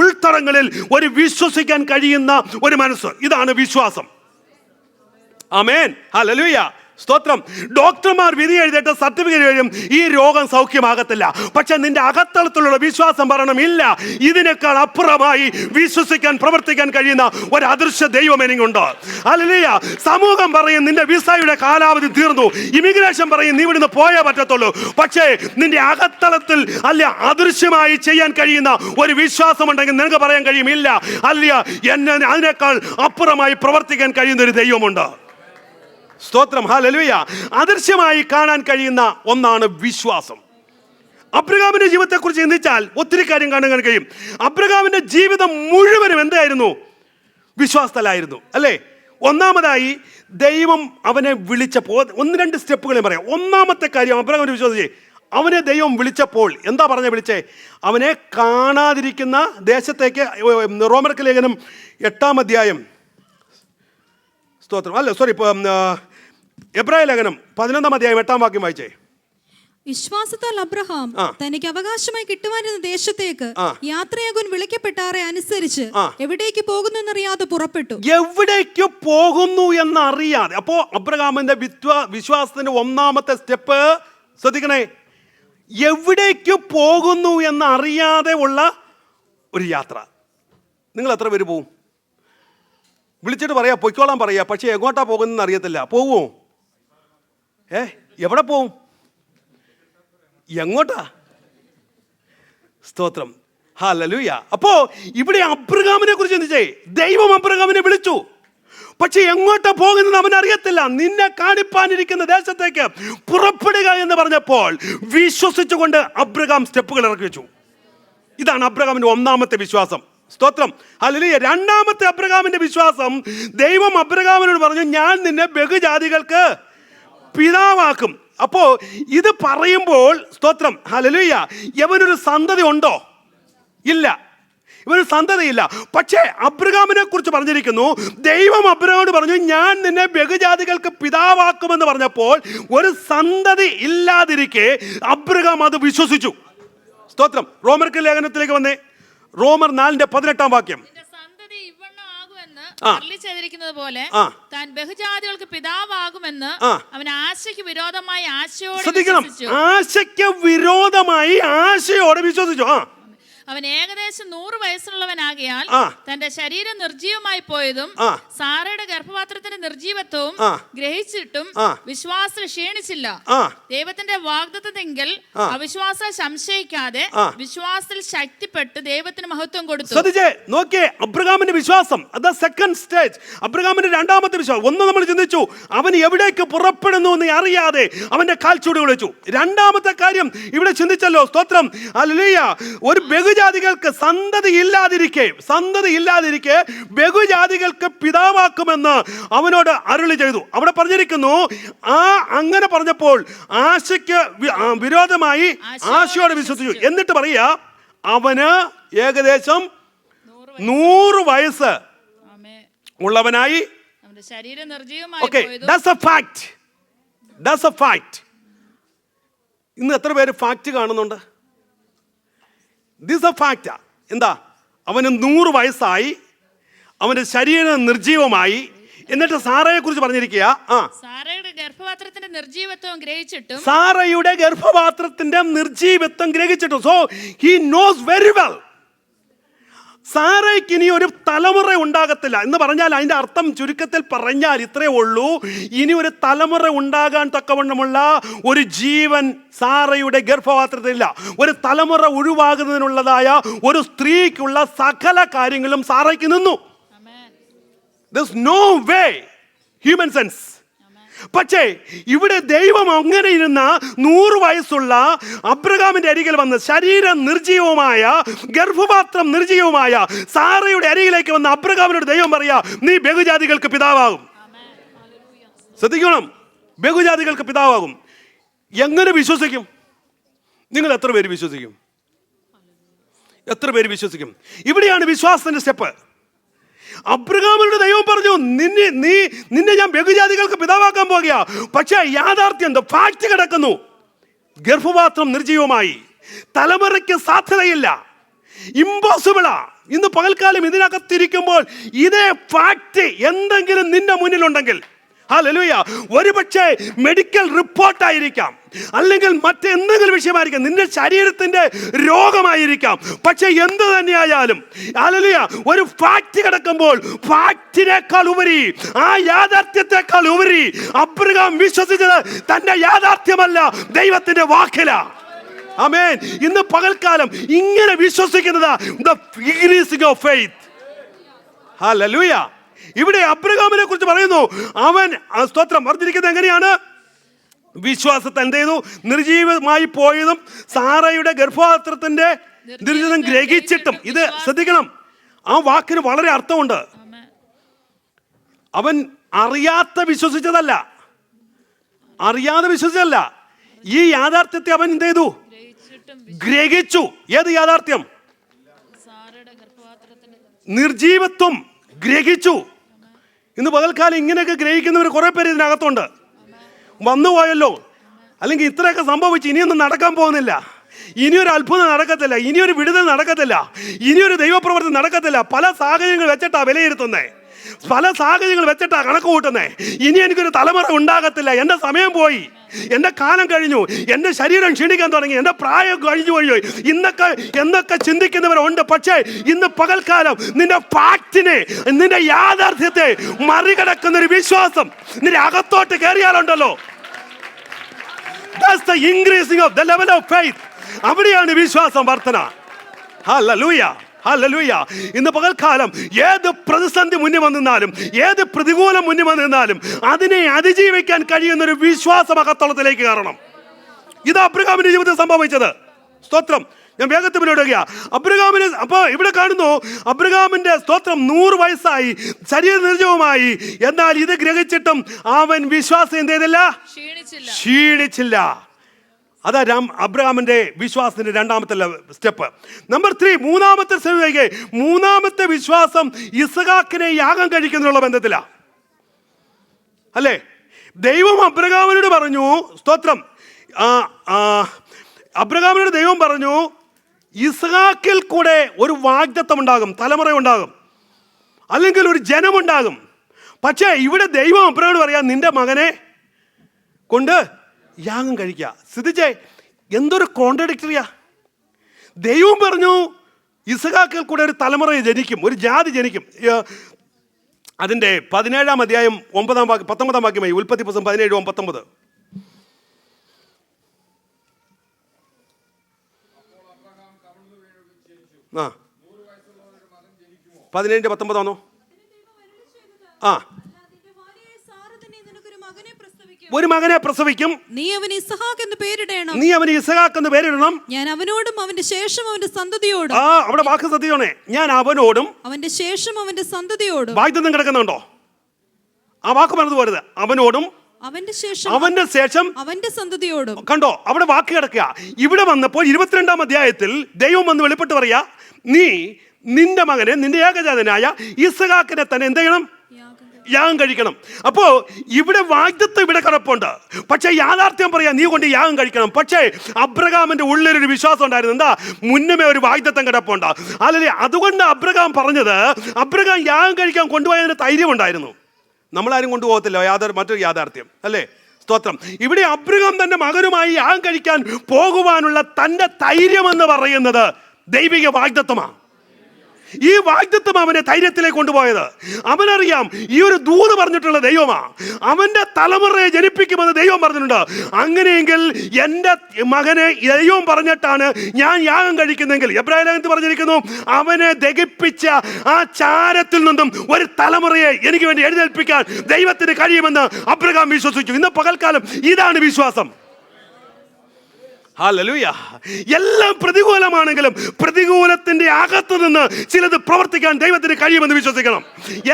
ഉൾത്തറങ്ങളിൽ ഒരു വിശ്വസിക്കാൻ കഴിയുന്ന ഒരു മനസ്സ്. ഇതാണ് വിശ്വാസം. ആമേൻ. ഹല്ലേലൂയ. സ്തോത്രം. ഡോക്ടർമാർ വിധി എഴുതിയിട്ട് സർട്ടിഫിക്കറ്റ് എഴുതും, ഈ രോഗം സൗഖ്യമാകത്തില്ല. പക്ഷെ നിന്റെ അകത്തളത്തിലുള്ള വിശ്വാസം പറയണം, ഇല്ല, ഇതിനേക്കാൾ അപ്പുറമായി വിശ്വസിക്കാൻ, പ്രവർത്തിക്കാൻ കഴിയുന്ന ഒരു അദൃശ്യ ദൈവം എനിക്കുണ്ട്. ഹല്ലേലൂയ. സമൂഹം പറയും നിന്റെ വിസയുടെ കാലാവധി തീർന്നു, ഇമിഗ്രേഷൻ പറയും നീ ഇവിടുന്ന് പോയേ പറ്റത്തുള്ളൂ. പക്ഷേ നിന്റെ അകത്തളത്തിൽ അല്ല അദൃശ്യമായി ചെയ്യാൻ കഴിയുന്ന ഒരു വിശ്വാസം ഉണ്ടെങ്കിൽ നിനക്ക് പറയാൻ കഴിയും, ഇല്ല, അല്ല, എന്നെ അതിനേക്കാൾ അപ്പുറമായി പ്രവർത്തിക്കാൻ കഴിയുന്ന ഒരു ദൈവമുണ്ട്. സ്തോത്രം. ഹല്ലേലൂയ. അദൃശ്യമായി കാണാൻ കഴിയുന്ന ഒന്നാണ് വിശ്വാസം. അബ്രഹാമിന്റെ ജീവിതത്തെക്കുറിച്ച് ചിന്തിച്ചാൽ ഒത്തിരി കാര്യം കാണാൻ കഴിയും. അബ്രഹാമിന്റെ ജീവിതം മുഴുവനും എന്തായിരുന്നു? വിശ്വാസത്തിലായിരുന്നു, അല്ലേ? ഒന്നാമതായി ദൈവം അവനെ വിളിച്ചപ്പോൾ, ഒന്ന് രണ്ട് സ്റ്റെപ്പുകൾ പറയാം. ഒന്നാമത്തെ കാര്യം, അബ്രഹാമിന്റെ വിശ്വാസം, അവനെ ദൈവം വിളിച്ചപ്പോൾ എന്താ പറഞ്ഞ വിളിച്ചേ? അവനെ കാണാതിരിക്കുന്ന ദേശത്തേക്ക്. റോമർക്ക് ലേഖനം 8-ാം അധ്യായം, സ്തോത്രം, അല്ല സോറി, എബ്രായ ലേഖനം 11-ാം അധ്യായം 8-ാം വാക്യം വായിച്ചേ. വിശ്വാസത്താൽ അബ്രഹാം തനിക്ക് അവകാശമായി കിട്ടുവാനിരുന്ന ദേശത്തേക്ക് യാത്രയാകുവാൻ വിളിക്കപ്പെട്ടാറെ അനുസരിച്ച് എവിടേക്ക് പോകുന്നു എന്നറിയാതെ പുറപ്പെട്ടു. എവിടേക്ക് പോകുന്നു എന്നറിയാതെ. അപ്പോ അബ്രഹാമിന്റെ വിശ്വാസത്തിന്റെ ഒന്നാമത്തെ സ്റ്റെപ്പ് ശ്രദ്ധിക്കണേ, എവിടേക്ക് പോകുന്നു എന്നറിയാതെ ഉള്ള ഒരു യാത്ര. നിങ്ങൾ എത്ര പേര് പോവും? വിളിച്ചിട്ട് പറയാ പൊയ്ക്കോളാൻ പറയാ, പക്ഷെ എങ്ങോട്ടാ പോകുന്നതെന്ന് അറിയത്തില്ല. പോവുമോ? എവിടെ പോവും? എങ്ങോട്ടാ? സ്തോത്രം. ഹല്ലേലൂയ. അപ്പോ ഇവിടെ അബ്രഹാമിനെ കുറിച്ച് ചിന്തിച്ചേ. ദൈവം അബ്രഹാമിനെ വിളിച്ചു, പക്ഷെ എങ്ങോട്ടാ പോകുന്നത് അവൻ അറിയത്തില്ല. നിന്നെ കാണിപ്പാനിരിക്കുന്ന ദേശത്തേക്ക് പുറപ്പെടുക എന്ന് പറഞ്ഞപ്പോൾ വിശ്വസിച്ചുകൊണ്ട് അബ്രഹാം സ്റ്റെപ്പുകൾ ഇറക്കി വെച്ചു. ഇതാണ് അബ്രഹാമിന്റെ ഒന്നാമത്തെ വിശ്വാസം. സ്തോത്രം. ഹല്ലേലൂയ. രണ്ടാമത്തെ അബ്രഹാമിന്റെ വിശ്വാസം, ദൈവം അബ്രഹാമിനോട് പറഞ്ഞു, ഞാൻ നിന്നെ ബഹുജാതികൾക്ക് പിതാവാക്കും. അപ്പോ ഇത് പറയുമ്പോൾ, സ്തോത്രം, ഹല്ലേലൂയ, ഇവനൊരു സന്തതി ഉണ്ടോ? ഇല്ല, ഇവനൊരു സന്തതിയില്ല. പക്ഷേ അബ്രഹാമിനെ കുറിച്ച് പറഞ്ഞിരിക്കുന്നു, ദൈവം അബ്രഹാമിനോട് പറഞ്ഞു, ഞാൻ നിന്നെ ബഹുജാതികൾക്ക് പിതാവാക്കുമെന്ന് പറഞ്ഞപ്പോൾ ഒരു സന്തതി ഇല്ലാതിരിക്കെ അബ്രഹാം അത് വിശ്വസിച്ചു. സ്തോത്രം. റോമർക്ക് ലേഖനത്തിലേക്ക് വന്നേ. റോമർ 4-ാം വാക്യം. പോലെ താൻ ബഹുജാതികൾക്ക് പിതാവാകുമെന്ന് അവൻ ആശയ്ക്ക് വിരോധമായി ശ്രദ്ധിക്കണം, ആശയ്ക്ക് വിരോധമായി ആശയോടെ വിശ്വസിച്ചു. അവൻ ഏകദേശം 100 വയസ്സുള്ളവനാകിയാൽ ആ. തന്റെ ശരീരം നിർജീവമായി പോയതും ആ. സാറയുടെ ഗർഭപാത്രത്തിന്റെ നിർജീവത്വവും ആ. ഗ്രഹിച്ചിട്ടും ആ. വിശ്വാസത്തിൽ ക്ഷീണിച്ചില്ല. ആ. ദൈവത്തിന്റെ വാഗ്ദത്തത്തെങ്കിൽ ആ. അവിശ്വാസം സംശയിക്കാതെ ആ. വിശ്വാസത്തിൽ ശക്തിപ്പെട്ട് ദൈവത്തിന് മഹത്വം കൊടുത്തു. ശ്രദ്ധിച്ചേ, നോക്കിയേ, അബ്രഹാമിന്റെ വിശ്വാസം, അത് സെക്കൻഡ് സ്റ്റേജ്. അബ്രഹാമിന്റെ രണ്ടാമത്തെ വിശ്വാസം. ഒന്ന് നമ്മൾ ചിന്തിച്ചു, അവൻ എവിടേക്ക് പുറപ്പെടുന്നു എന്ന് അറിയാതെ അവന്റെ കാൽച്ചുവടുകൾ വെച്ചു. രണ്ടാമത്തെ കാര്യം ഇവിടെ ചിന്തിച്ചല്ലോ, സ്തോത്രം, ഹല്ലേലൂയ. ഒരു ബഹുജാതികൾക്ക് സന്തതി ഇല്ലാതിരിക്കെ ബഹുജാതികൾക്ക് പിതാവാക്കുമെന്ന് അവനോട് അരുളി ചെയ്തു. അവിടെ പറഞ്ഞിരിക്കുന്നു, അങ്ങനെ പറഞ്ഞപ്പോൾ ആശയ്ക്ക് വിരോധമായി ആശയോട് വിശ്വസിച്ചു. എന്നിട്ട് പറയാ, അവന് ഏകദേശം 100 വയസ്സ് ഉള്ളവനായി. അവന്റെ ശരീരം നിർജീവമായി ഓക്കെ, പോയതും ദാറ്റ്സ് എ ഫാക്ട്. ഇന്ന് എത്ര പേര് ഫാക്ട് കാണുന്നുണ്ട്? ദിസ് എ ഫാക്റ്റാ. എന്താ? അവന് 100 വയസ്സായി, അവന്റെ ശരീരം നിർജീവമായി. എന്നിട്ട് സാറയെ കുറിച്ച് പറഞ്ഞിരിക്കുക, സാറയുടെ ഗർഭപാത്രത്തിന്റെ നിർജീവത്വം ഗ്രഹിച്ചിട്ടും so he knows very well. സാറയ്ക്ക് ഇനി ഒരു തലമുറ ഉണ്ടാകത്തില്ല എന്ന് പറഞ്ഞാൽ അതിന്റെ അർത്ഥം ചുരുക്കത്തിൽ പറഞ്ഞാൽ ഇത്രയേ ഉള്ളൂ, ഇനി ഒരു തലമുറ ഉണ്ടാകാൻ തക്കവണ്ണമുള്ള ഒരു ജീവൻ സാറയുടെ ഗർഭപാത്രത്തിലില്ല. ഒരു തലമുറ ഒഴിവാകുന്നതിനുള്ളതായ ഒരു സ്ത്രീക്കുള്ള സകല കാര്യങ്ങളും സാറയ്ക്ക് നിന്നു. There's no way, human sense. പക്ഷേ ഇവിടെ ദൈവം അങ്ങനെ ഇരുന്ന 100 വയസ്സുള്ള അബ്രഹാമിന്റെ അരികിൽ വന്ന് ശരീരം നിർജീവമായ, ഗർഭപാത്രം നിർജീവമായ സാറയുടെ അരികിലേക്ക് വന്ന അബ്രഹാമിനോട് ദൈവം പറയാ, നീ ബഹുജാതികൾക്ക് പിതാവാകും. ശ്രദ്ധിക്കണം, ബഹുജാതികൾക്ക് പിതാവാകും. എങ്ങനെ വിശ്വസിക്കും? നിങ്ങൾ എത്ര പേര് വിശ്വസിക്കും? ഇവിടെയാണ് വിശ്വാസത്തിന്റെ സ്റ്റെപ്പ്. അബ്രഹാമിനോട് ദൈവം പറഞ്ഞു, നിന്നെ ഞാൻ ബഹുജാതികൾക്ക് പിതാവാക്കാൻ പോകുക. പക്ഷേ യാഥാർത്ഥ്യം എന്താ? ഫാക്ട് കിടക്കുന്നു. ഗർഭപാത്രം നിർജീവമായി, തലമുറയ്ക്ക് സാധ്യതയില്ല, ഇമ്പോസിബിളാ. ഇന്ന് പകൽക്കാലം ഇതിനകത്തിരിക്കുമ്പോൾ ഇതേ ഫാക്ട് എന്തെങ്കിലും നിന്റെ മുന്നിലുണ്ടെങ്കിൽ, ഹല്ലേലൂയ, ഒരുപക്ഷെ മെഡിക്കൽ റിപ്പോർട്ടായിരിക്കാം, അല്ലെങ്കിൽ മറ്റെന്തെങ്കിലും വിഷയമായിരിക്കാം, നിന്റെ ശരീരത്തിന്റെ രോഗമായിരിക്കാം. പക്ഷെ എന്ത് തന്നെയായാലും, ഹല്ലേലൂയ, ഒരു ഫാക്ട് കിടക്കുമ്പോൾ ഫാക്ടിനേക്കാൾ ഉപരി, ആ യാഥാർത്ഥ്യത്തെക്കാൾ ഉപരി അബ്രഹാം വിശ്വസിച്ചത് തന്റെ യാഥാർത്ഥ്യമല്ല, ദൈവത്തിന്റെ വാക്കിലാ. ആമേൻ. ഇന്ന് പകൽക്കാലം ഇങ്ങനെ വിശ്വസിക്കുന്നതാ the increasing of faith. Hallelujah. ഇവിടെ അബ്രഹാമിനെ കുറിച്ച് പറയുന്നു, അവൻ സ്തോത്രം പറഞ്ഞിരിക്കുന്നത് എങ്ങനെയാണ്? വിശ്വാസത്തെ എന്ത് ചെയ്തു? നിർജീവമായി പോയതും സാറയുടെ ഗർഭപാത്രത്തിന്റെ നിർജീവം ഗ്രഹിച്ചിട്ടും. ഇത് ശ്രദ്ധിക്കണം, ആ വാക്കിന് വളരെ അർത്ഥമുണ്ട്. അവൻ അറിയാതെ വിശ്വസിച്ചതല്ല. ഈ യാഥാർത്ഥ്യത്തെ അവൻ എന്ത് ചെയ്തു? ഗ്രഹിച്ചു. ഏത് യാഥാർത്ഥ്യം? നിർജീവത്വം ഗ്രഹിച്ചു. ഇന്ന് പകൽക്കാലം ഇങ്ങനെയൊക്കെ ഗ്രഹിക്കുന്നവർ കുറെ പേര് ഇതിനകത്തുണ്ട്. വന്നുപോയല്ലോ, അല്ലെങ്കിൽ ഇത്രയൊക്കെ സംഭവിച്ചു, ഇനിയൊന്നും നടക്കാൻ പോകുന്നില്ല, ഇനിയൊരു അത്ഭുതം നടക്കത്തില്ല, ഇനിയൊരു വിടുതൽ നടക്കത്തില്ല, ഇനിയൊരു ദൈവപ്രവർത്തി നടക്കത്തില്ല. പല സാഹചര്യങ്ങൾ വെച്ചിട്ടാ വിലയിരുത്തുന്നേ, പല സാഹചര്യങ്ങൾ വെച്ചിട്ടാ കണക്ക് കൂട്ടുന്നേ. ഇനി എനിക്കൊരു തലമുറ ഉണ്ടാകത്തില്ല, എൻ്റെ സമയം പോയി, എൻ്റെ കാലം കഴിഞ്ഞു, എൻ്റെ ശരീരം ക്ഷീണിക്കാൻ തുടങ്ങി, എൻ്റെ പ്രായം കഴിഞ്ഞു. എന്നൊക്കെ ചിന്തിക്കുന്നവരുണ്ട്. പക്ഷേ ഇന്ന് പകൽക്കാലം നിന്റെ ഫാക്റ്റിനെ, നിന്റെ യാഥാർത്ഥ്യത്തെ മറികടക്കുന്ന ഒരു വിശ്വാസം നിന്റെ അകത്തോട്ട് കയറിയാലുണ്ടല്ലോ, that's the increasing of the level of faith. അവിടെയാണ് വിശ്വാസം വർധന. Hallelujah, hallelujah. ഇന്ന് പകൽക്കാലം ഏത് പ്രതിസന്ധി മുന്നിൽ വന്നാലും, ഏത് പ്രതികൂലം മുന്നിൽ വന്നാലും അതിനെ അതിജീവിക്കാൻ കഴിയുന്ന ഒരു വിശ്വാസം അകത്തോളത്തിലേക്ക് കയറണം. ഇത് അബ്രഹാമിന്റെ ജീവിതത്തിൽ സംഭവിച്ചത്. സ്തോത്രം. ഞാൻ വേഗത്തിൽ മുന്നോട്ടുക. അബ്രഹാമിന് അപ്പോൾ ഇവിടെ കാണുന്നു, അബ്രഹാമിന്റെ സ്തോത്രം 100 വയസ്സായി, ശരീര നിർജീവമായി. എന്നാൽ ഇത് ഗ്രഹിച്ചിട്ടും അവൻ വിശ്വാസം എന്ത് ചെയ്തില്ല? ക്ഷീണിച്ചില്ല. അതാ അബ്രഹാമിന്റെ വിശ്വാസത്തിന്റെ രണ്ടാമത്തെ സ്റ്റെപ്പ്. നമ്പർ 3, മൂന്നാമത്തെ വിശ്വാസം ഇസ്ഹാക്കിനെ യാഗം കഴിക്കുന്നതിനുള്ള ബന്ധത്തിലാണ്. അല്ലേ? ദൈവം അബ്രഹാമിനോട് പറഞ്ഞു, സ്തോത്രം, അബ്രഹാമിനോട് ദൈവം പറഞ്ഞു, ഇസ്ഹാക്കിൽ കൂടെ ഒരു വാഗ്ദത്തം ഉണ്ടാകും, തലമുറ ഉണ്ടാകും, അല്ലെങ്കിൽ ഒരു ജനമുണ്ടാകും. പക്ഷേ ഇവിടെ ദൈവം അബ്രഹാമിനോട് പറയാം, നിന്റെ മകനെ കൊണ്ട് യാഗം കഴിക്കുക. ശ്രദ്ധിച്ചേ, എന്തൊരു കോൺട്രഡിക്ടറിയാ. ദൈവം പറഞ്ഞു ഇസഹാക്കിൽ കൂടെ ഒരു തലമുറ ജനിക്കും, ഒരു ജാതി ജനിക്കും. അതിൻ്റെ 17-ാം അധ്യായം 19-ാം വാക്യമായി, ഉൽപ്പത്തി പുസ്തകം 17:19. ആ 17:19 ആ, ഒരു മകനെ പ്രസവിക്കും, നീ അവന് ഇസഹാക്ക് എന്ന് പേരിടണം. നീ അവന് ഇസഹാക്ക് എന്ന് പേരിടണം. ഞാൻ അവനോടും അവന്റെ ശേഷം അവന്റെ സന്തതിയോടും. ആ, അവിടെ വാക്ക് സത്യമാണേ. ഞാൻ അവനോടും അവന്റെ ശേഷം അവന്റെ സന്തതിയോടും. വാഗ്ദത്തം കിടക്കുന്നുണ്ടോ? ആ വാക്ക് മറന്നു പോരുത്. അവനോടും അവന്റെ ശേഷം അവന്റെ ശേഷം അവന്റെ സന്തതിയോടും. കണ്ടോ, അവിടെ വാക്ക് കിടക്കുക. ഇവിടെ വന്നപ്പോൾ 22-ാം അധ്യായത്തിൽ ദൈവം വന്ന് വെളിപ്പെട്ട് പറയാ, നീ നിന്റെ മകനെ, നിന്റെ ഏകജാതനായ ഇസഹാക്കിനെ തന്നെ എന്ത് ചെയ്യണം? യാഗം കഴിക്കണം. അപ്പോ ഇവിടെ വാഗ്ദത്തം ഇവിടെ കിടപ്പുണ്ട്. പക്ഷെ യാഥാർത്ഥ്യം പറയാ, നീ കൊണ്ട് യാഗം കഴിക്കണം. പക്ഷേ അബ്രഹാമിന്റെ ഉള്ളിലൊരു വിശ്വാസം ഉണ്ടായിരുന്നു. എന്താ? മുന്നമേ ഒരു വാഗ്ദത്തം കിടപ്പുണ്ട്. അല്ലെ, അതുകൊണ്ട് അബ്രഹാം പറഞ്ഞത്, അബ്രഹാം യാഗം കഴിക്കാൻ കൊണ്ടുപോയതിന് ധൈര്യം ഉണ്ടായിരുന്നു. നമ്മളാരും കൊണ്ടുപോകത്തില്ല, മറ്റൊരു യാഥാർത്ഥ്യം അല്ലേ? സ്തോത്രം. ഇവിടെ അബ്രഹാം തന്റെ മകനുമായി യാഗം കഴിക്കാൻ പോകുവാനുള്ള തന്റെ ധൈര്യം എന്ന് പറയുന്നത് ദൈവിക വാഗ്ദത്തമാണ്. ഈ വാഗ്ദത്തം അവനെ ധൈര്യത്തിലേക്ക് കൊണ്ടുപോയത്. അവനറിയാം ഈ ഒരു ദൂത് പറഞ്ഞിട്ടുള്ള ദൈവമാ, അവന്റെ തലമുറയെ ജനിപ്പിക്കുമെന്ന് ദൈവം പറഞ്ഞിട്ടുണ്ട്. അങ്ങനെയെങ്കിൽ എൻ്റെ മകനെ ദൈവം പറഞ്ഞിട്ടാണ് ഞാൻ യാഗം കഴിക്കുന്നെങ്കിൽ, എബ്രായ ലേഖനത്തിൽ പറഞ്ഞിരിക്കുന്നു, അവനെ ദഹിപ്പിച്ച ആ ചാരത്തിൽ നിന്നും ഒരു തലമുറയെ എനിക്ക് വേണ്ടി എഴുന്നേൽപ്പിക്കാൻ ദൈവത്തിന് കഴിയുമെന്ന് അബ്രഹാം വിശ്വസിച്ചു. ഇന്ന് പകൽക്കാലം ഇതാണ് വിശ്വാസം. ഹല്ലേലൂയ. എല്ലാം പ്രതികൂലമാണെങ്കിലും പ്രതികൂലത്തിന്റെ അകത്തു നിന്ന് ചിലത് പ്രവർത്തിക്കാൻ ദൈവത്തിന് കഴിയുമെന്ന് വിശ്വസിക്കണം.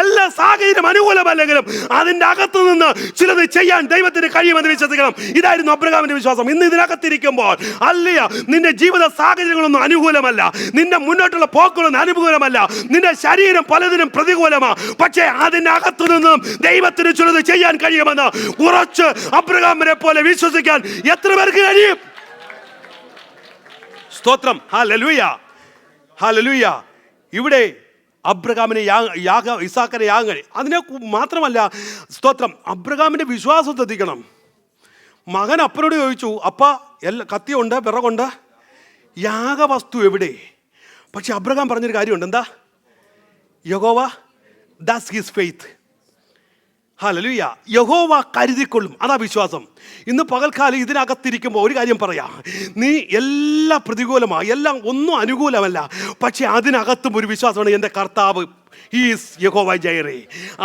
എല്ലാ സാഹചര്യം അനുകൂലമല്ലെങ്കിലും അതിന്റെ അകത്തു നിന്ന് ചിലത് ചെയ്യാൻ ദൈവത്തിന് കഴിയുമെന്ന് വിശ്വസിക്കണം. ഇതായിരുന്നു അബ്രഹാമിന്റെ വിശ്വാസം. ഇന്ന് ഇതിനകത്തിരിക്കുമ്പോൾ അല്ലയ, നിന്റെ ജീവിത സാഹചര്യങ്ങളൊന്നും അനുകൂലമല്ല, നിന്റെ മുന്നോട്ടുള്ള പോക്കുകളൊന്നും അനുകൂലമല്ല, നിന്റെ ശരീരം പലതിനും പ്രതികൂലമാണ്. പക്ഷേ അതിന്റെ അകത്തു നിന്നും ദൈവത്തിന് ചിലത് ചെയ്യാൻ കഴിയുമെന്ന് ഉറച്ച് അബ്രഹാമിനെ പോലെ വിശ്വസിക്കാൻ എത്ര പേർക്ക് കഴിയും? സ്തോത്രം. Hallelujah, hallelujah. ഇവിടെ അബ്രഹാമിനെ ഇസാക്കിനെ യാഗം കഴി. അതിനെ മാത്രമല്ല, സ്തോത്രം, അബ്രഹാമിന്റെ വിശ്വാസം ശ്രദ്ധിക്കണം. മകൻ അപ്പനോട് ചോദിച്ചു, അപ്പ കത്തിയുണ്ട്, വിറകുണ്ട്, യാഗവസ്തു എവിടെ? പക്ഷെ അബ്രഹാം പറഞ്ഞൊരു കാര്യമുണ്ട്. എന്താ? യഹോവ, ദാറ്റ്സ് ഹിസ് ഫെയ്ത്ത്. ഹല്ലേലൂയ. യഹോവ കരുതിക്കൊള്ളും. അതാ വിശ്വാസം. ഇന്ന് പകൽക്കാലം ഇതിനകത്തിരിക്കുമ്പോൾ ഒരു കാര്യം പറയാം, നീ എല്ലാം പ്രതികൂലമാണ്, എല്ലാം ഒന്നും അനുകൂലമല്ല, പക്ഷെ അതിനകത്തും ഒരു വിശ്വാസമാണ്. എൻ്റെ കർത്താവ് ഈസ് യഹോവ ജൈറേ,